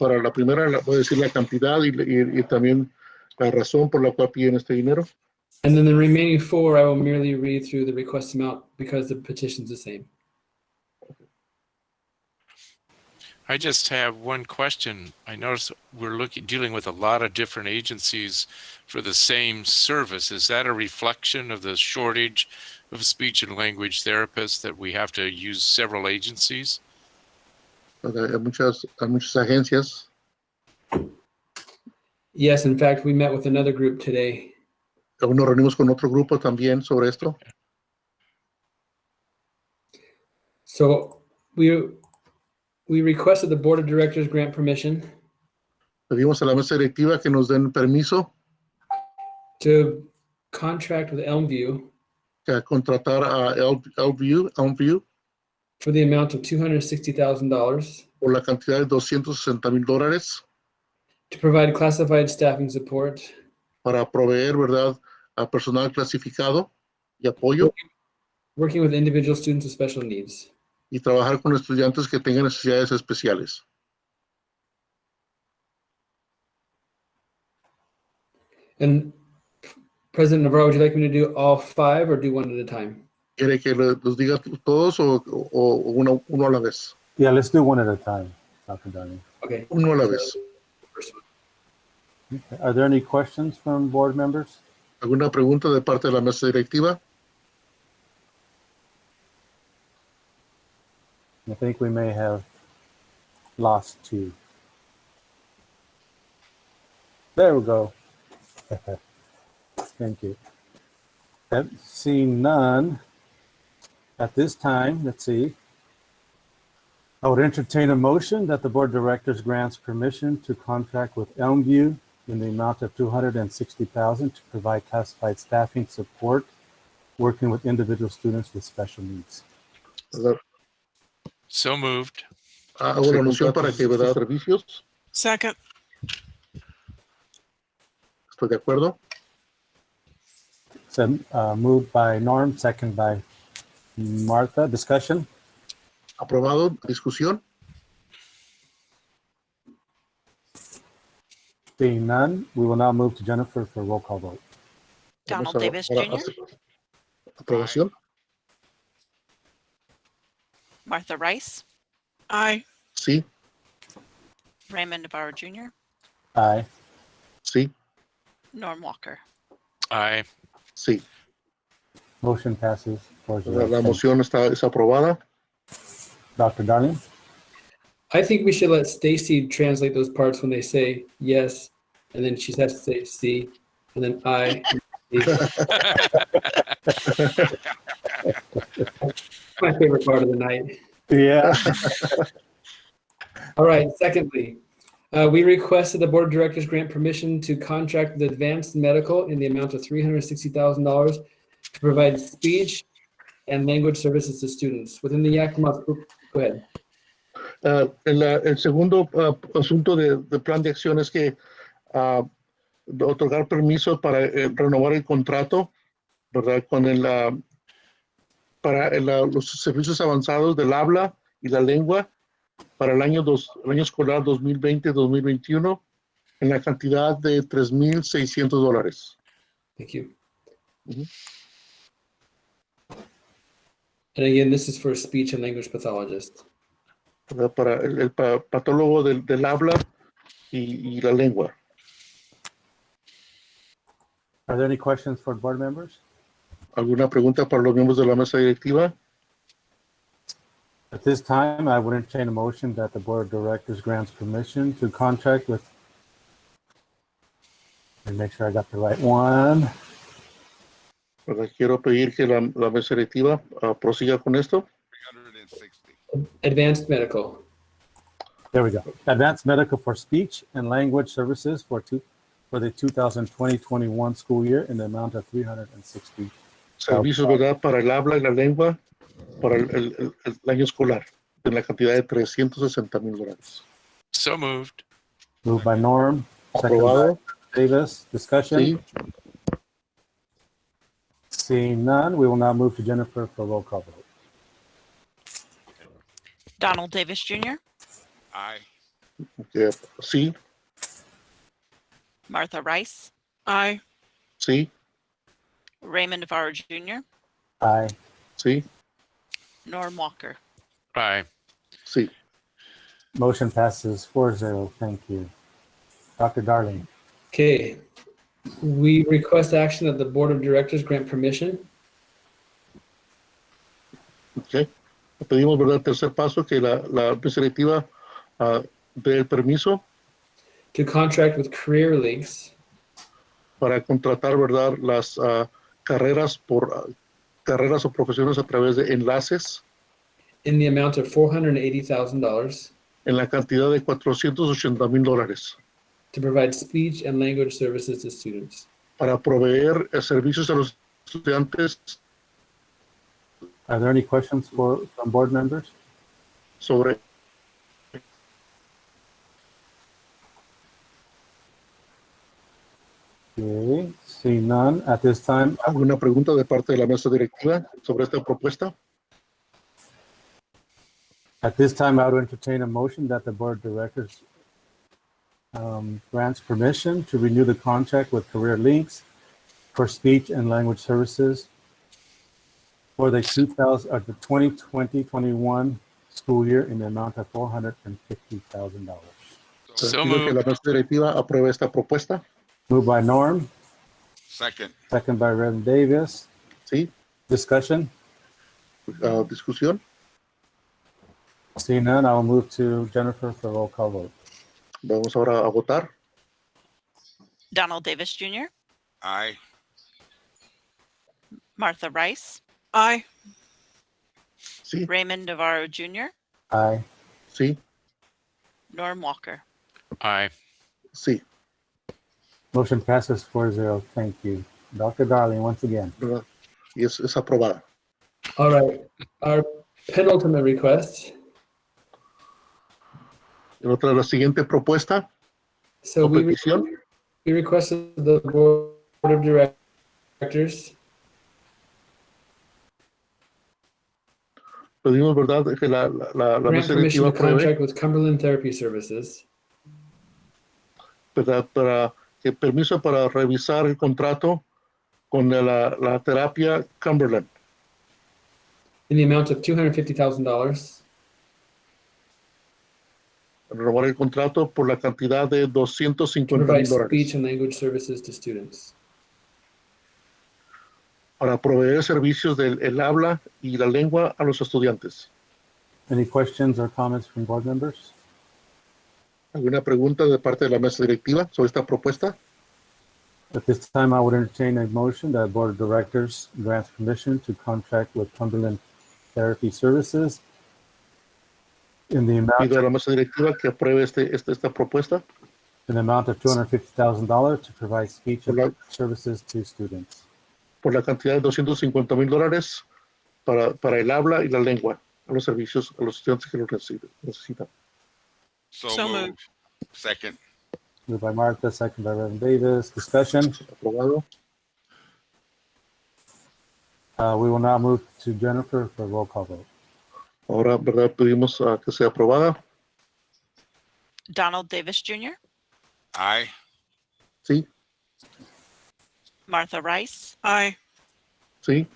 voy a decir la cantidad y también la razón por la cual piden este dinero. And then the remaining 4, I will merely read through the request amount because the petition's the same. I just have one question. I noticed we're dealing with a lot of different agencies for the same service. Is that a reflection of the shortage of speech and language therapists that we have to use several agencies? Hay muchas agencias. Yes, in fact, we met with another group today. Nos reunimos con otro grupo también sobre esto. So we requested the board of directors grant permission Pedimos a la mesa directiva que nos den permiso to contract with Elmview a contratar a Elmview for the amount of $260,000 por la cantidad de $260,000 to provide classified staffing support para proveer, ¿verdad?, a personal clasificado y apoyo working with individual students with special needs. y trabajar con estudiantes que tengan necesidades especiales. And President Navarro, would you like me to do all 5 or do one at a time? ¿Quiere que los diga todos o uno a la vez? Yeah, let's do one at a time, Dr. Dunn. Okay. Uno a la vez. First one. Okay. Are there any questions from board members? ¿Alguna pregunta de parte de la mesa directiva? I think we may have lost 2. There we go. Thank you. Seeing none, at this time, let's see. I would entertain a motion that the board of directors grants permission to contract with Elmview in the amount of $260,000 to provide classified staffing support working with individual students with special needs. So moved. Hago la moción para que ¿verdad? Servicios. Second. Estoy de acuerdo. So moved by Norm, second by Martha. Discussion? Aprobado. Discusión. Seeing none, we will now move to Jennifer for a roll call vote. Donald Davis Jr., Aprobación. Martha Rice, Aye. Sí. Raymond Navarro Jr., Aye. Sí. Norm Walker. Aye. Sí. Motion passes 4-0. La moción es aprobada. Dr. Darling? I think we should let Stacy translate those parts when they say yes, and then she has to say C, and then I. My favorite part of the night. Yeah. All right. Secondly, we requested the board of directors grant permission to contract with Advanced Medical in the amount of $360,000 to provide speech and language services to students within the Yakima group. Go ahead. El segundo asunto de plan de acción es que otorgar permiso para renovar el contrato, ¿verdad? Con para los servicios avanzados del habla y la lengua para el año escolar 2020-2021 en la cantidad de $3,600. Thank you. Mm-hmm. And again, this is for a speech and language pathologist. ¿Verdad? Para el patólogo del habla y la lengua. Are there any questions for board members? ¿Alguna pregunta para los miembros de la mesa directiva? At this time, I would entertain a motion that the board of directors grants permission to contract with, and make sure I got the right one, ¿verdad? Quiero pedir que la mesa directiva prosiga con esto. 360. Advanced medical. There we go. Advanced medical for speech and language services for the 2020-21 school year in the amount of 360. Servicios, ¿verdad? Para el habla y la lengua para el año escolar, en la cantidad de $360,000. So moved. Moved by Norm, second by Aprobado. Davis. Discussion. Sí. Seeing none, we will now move to Jennifer for roll call vote. Donald Davis Jr., Aye. Sí. Martha Rice, Aye. Sí. Raymond Navarro Jr., Aye. Sí. Norm Walker. Aye. Sí. Motion passes 4-0. Thank you. Dr. Darling. Okay. We request action that the board of directors grant permission Ok. Pedimos, ¿verdad? Tercer paso, que la mesa directiva dé el permiso to contract with career leagues para contratar, ¿verdad? Las carreras carreras o profesiones a través de enlaces in the amount of $480,000 en la cantidad de $480,000 to provide speech and language services to students. para proveer servicios a los estudiantes Are there any questions from board members? sobre Okay. Seeing none at this time. alguna pregunta de parte de la mesa directiva sobre esta propuesta. At this time, I would entertain a motion that the board of directors grants permission to renew the contract with Career Links for speech and language services for the 2020-21 school year in the amount of $450,000. So Pido que la moved. mesa directiva apruebe esta propuesta. Moved by Norm, Second. second by Reverend Davis. Sí. Discussion. Discusión. Seeing none, I will move to Jennifer for roll call vote. Vamos ahora a votar. Donald Davis Jr., Aye. Martha Rice, Aye. Sí. Raymond Navarro Jr., Aye. Sí. Norm Walker. Aye. Sí. Motion passes 4-0. Thank you. Dr. Darling, once again. ¿Verdad? Y es aprobada. All right. Our penultimate request. En otra, la siguiente propuesta So o we petición. requested the board of directors Pedimos, ¿verdad?, que la grant mesa permission directiva to apruebe, contract with Cumberland Therapy Services ¿verdad?, para que permiso para revisar el contrato con la terapia Cumberland in the amount of $250,000 renovar el contrato por la cantidad de to provide speech $250,000 and language services to students. para proveer servicios del habla y la lengua a los estudiantes. Any questions or comments from board members? ¿Alguna pregunta de parte de la mesa directiva sobre esta propuesta? At this time, I would entertain a motion that board of directors grants permission to contract with Cumberland Therapy Services in the amount Pido a la mesa directiva que apruebe esta propuesta of $250,000 to provide speech and Hola. language services to students. por la cantidad de $250,000 para el habla y la lengua a los servicios a los estudiantes que lo necesitan. So moved. Second. Moved by Martha, second by Reverend Davis. Discussion. Aprobado. We will now move to Jennifer for roll call vote. Ahora, ¿verdad? Pedimos que sea aprobada. Donald Davis Jr., Aye. Sí, Martha Rice, Aye. sí,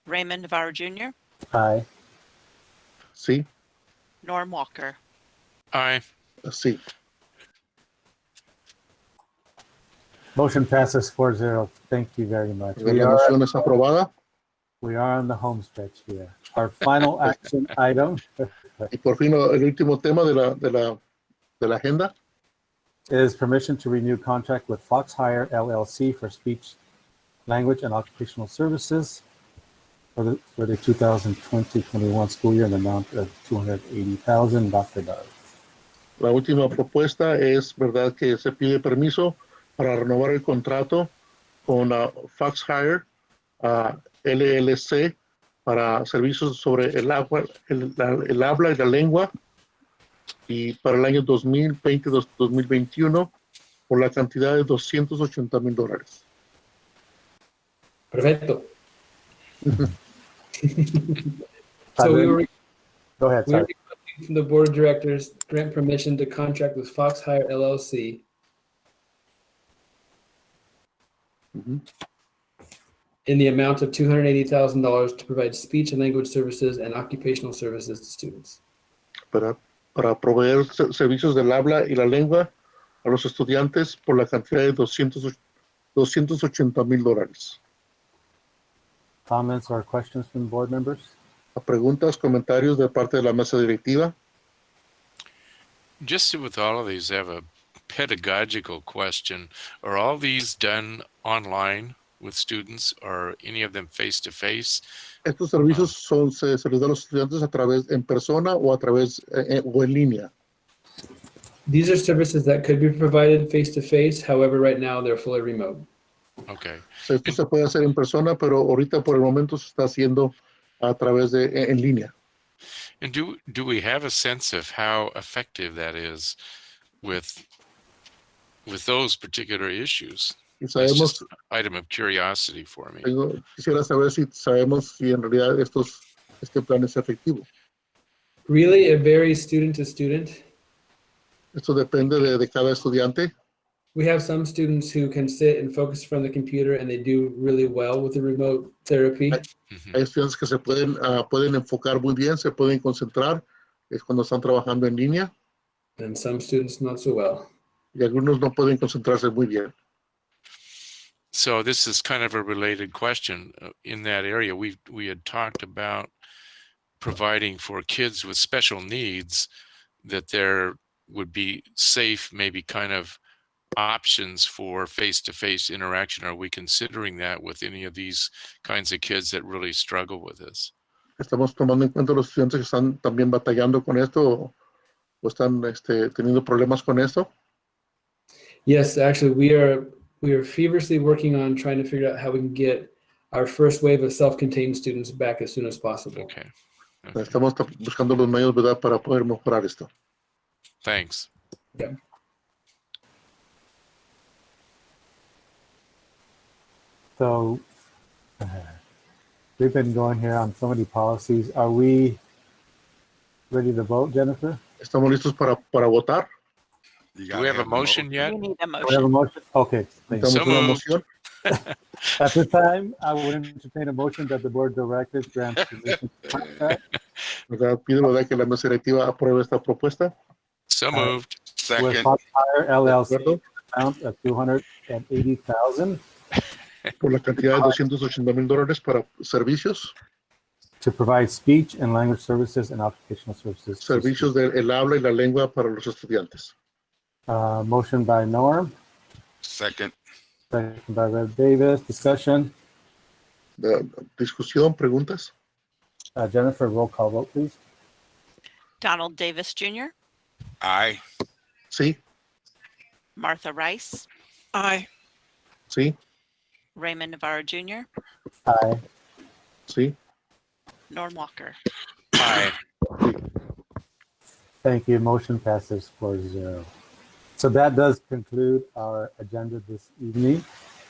Raymond Navarro Jr., Aye. sí, Norm Walker. Aye. sí. Motion passes 4-0. Thank you very much. La moción es aprobada. We are on the home stretch here. Our final action item Y por fin el último tema de la agenda. is permission to renew contract with Fox Hire LLC for speech Language and Occupational Services for the 2020-21 school year in the amount of $280,000. Dr. Dove. La última propuesta es, ¿verdad?, que se pide permiso para renovar el contrato con Fox Hire LLC para servicios sobre el habla y la lengua y para el año 2020-2021 por la cantidad de $280,000. Perfecto. So we were Go ahead, sorry. requesting from the board of directors grant permission to contract with Fox Hire LLC in the amount of $280,000 to provide speech and language services and occupational services to students. Para proveer servicios del habla y la lengua a los estudiantes por la cantidad de $280,000. Comments or questions from board members? Preguntas, comentarios de parte de la mesa directiva. Just with all of these, I have a pedagogical question. Are all these done online with students, or any of them face-to-face? Estos servicios se les da a los estudiantes a través en persona o a través o en línea. These are services that could be provided face-to-face. However, right now they're fully remote. Okay. Esto se puede hacer en persona, pero ahorita por el momento se está haciendo a través de en línea. And do we have a sense of how effective that is with those particular issues? Y That's sabemos, just an item of curiosity for me. quisiera saber si sabemos si en realidad este plan es efectivo. Really, it varies student to student. Esto depende de cada estudiante. We have some students who can sit and focus from the computer and they do really well with the remote therapy. Hay estudiantes que se pueden enfocar muy bien, se pueden concentrar cuando están trabajando en línea. And some students not so well. Y algunos no pueden concentrarse muy bien. So this is kind of a related question. In that area, we had talked about providing for kids with special needs that there would be safe, maybe kind of options for face-to-face interaction. Are we considering that with any of these kinds of kids that really struggle with this? Estamos tomando en cuenta los estudiantes que están también batallando con esto o están teniendo problemas con esto. Yes, actually, we are feverishly working on trying to figure out how we can get our first wave of self-contained students back as soon as possible. Okay. Estamos buscando los medios, ¿verdad?, para poder mejorar esto. Thanks. Yeah. So we've been going here on so many policies. Are we ready to vote, Jennifer? ¿Estamos listos para votar? Do we have a motion yet? We need a We have a motion. motion? Okay. thank you. Necesitamos So una moved. moción. At this time, I would entertain a motion that the board of directors grant permission to contract ¿Verdad? Pido, ¿verdad?, que la mesa directiva apruebe esta propuesta. So moved. with Second. Fox Hire LLC ¿De acuerdo? amount of $280,000 Por la cantidad de $280,000 para servicios, to provide speech and language services and occupational services. to servicios del habla y la lengua para los estudiantes. students. Motion by Norm, Second. second by Rev Davis. Discussion. Discusión, preguntas. Jennifer, roll call vote, please. Donald Davis Jr., Aye. Sí, Martha Rice, Aye. sí, Raymond Navarro Jr., Aye. sí. Norm Walker. Aye. Thank you. Motion passes 4-0. So that does conclude our agenda this evening.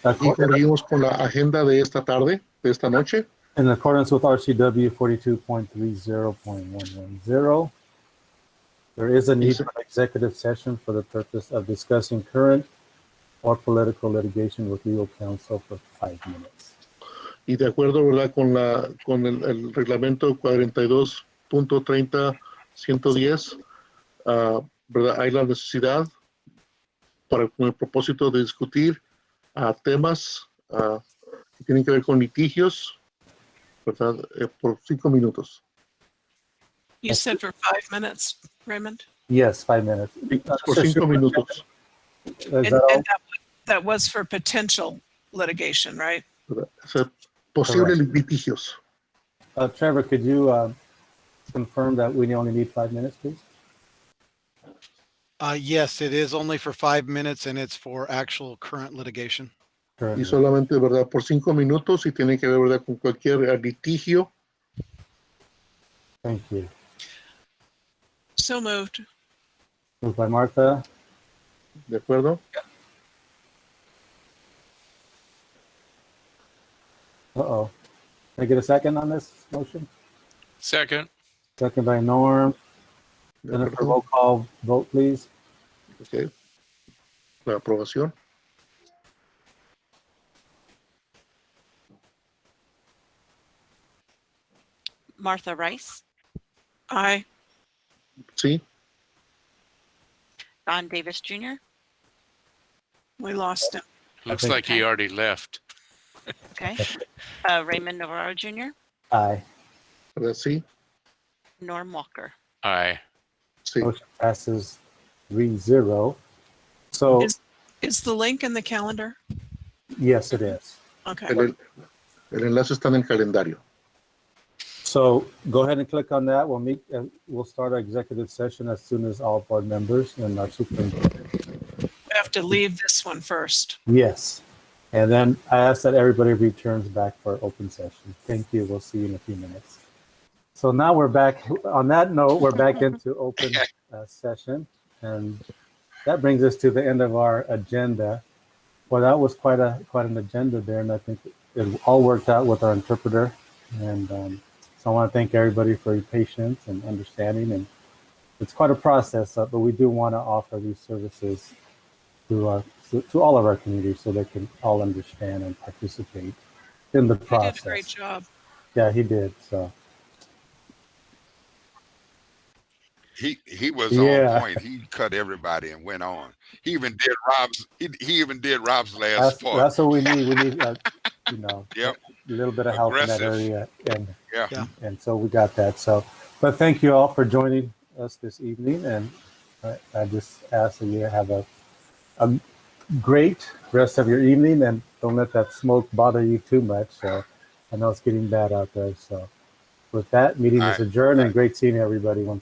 Y seguimos con la agenda de esta tarde, de esta noche. In accordance with RCW 42.30.110, there is a need for an executive session for the purpose of discussing current or political litigation with legal counsel for 5 minutes. Y de acuerdo, ¿verdad?, con el reglamento 42.30.110, ¿verdad?, hay la necesidad con el propósito de discutir temas que tienen que ver con litigios, ¿verdad?, por 5 minutos. You said for 5 minutes, Raymond? Yes, 5 minutes. Por 5 minutos. Is And that all? that was for potential litigation, right? Posibles Correct. litigios. Trevor, could you confirm that we only need 5 minutes, please? Yes, it is only for 5 minutes and it's for actual current litigation. Y solamente, ¿verdad? Por 5 minutos y tiene que ver, ¿verdad? Con cualquier litigio. Thank you. So moved. Moved by Martha. ¿De acuerdo? Uh-oh. Can I get a second on this motion? Second. Second by Norm. ¿De Jennifer, acuerdo? roll call vote, please. Ok. La aprobación. Martha Rice, Aye. Sí. Don Davis Jr., We lost him. Looks think- like he already left. okay. Raymond Navarro Jr., Aye. ¿Verdad? Sí. Norm Walker. Aye. Sí. Motion passes 3-0. So, Is the link in the calendar? yes, it is. Okay. El enlace está en el calendario. So go ahead and click on that. We'll start our executive session as soon as all board members and our superintendent. We have to leave this one first. Yes. And then I ask that everybody returns back for open session. Thank you. We'll see you in a few minutes. So now we're back. On that note, we're back into open session. And that brings us to the end of our agenda. Well, that was quite an agenda there. And I think it all worked out with our interpreter. And so I want to thank everybody for your patience and understanding. And it's quite a process, but we do want to offer these services to all of our communities so they can all understand and participate in the You process. did a great job. Yeah, he did. So He was Yeah. on point. He cut everybody and went on. He even did Rob's last part. that's what we need. We need Yep. a little bit of help in that Aggressive. area, Yeah. and so we got that. So, but thank you all for joining us this evening, and I just ask that you have a great rest of your evening, and don't let that smoke bother you too much. So I know it's getting bad out there. So with that, meeting All is right. adjourned, and great seeing everybody once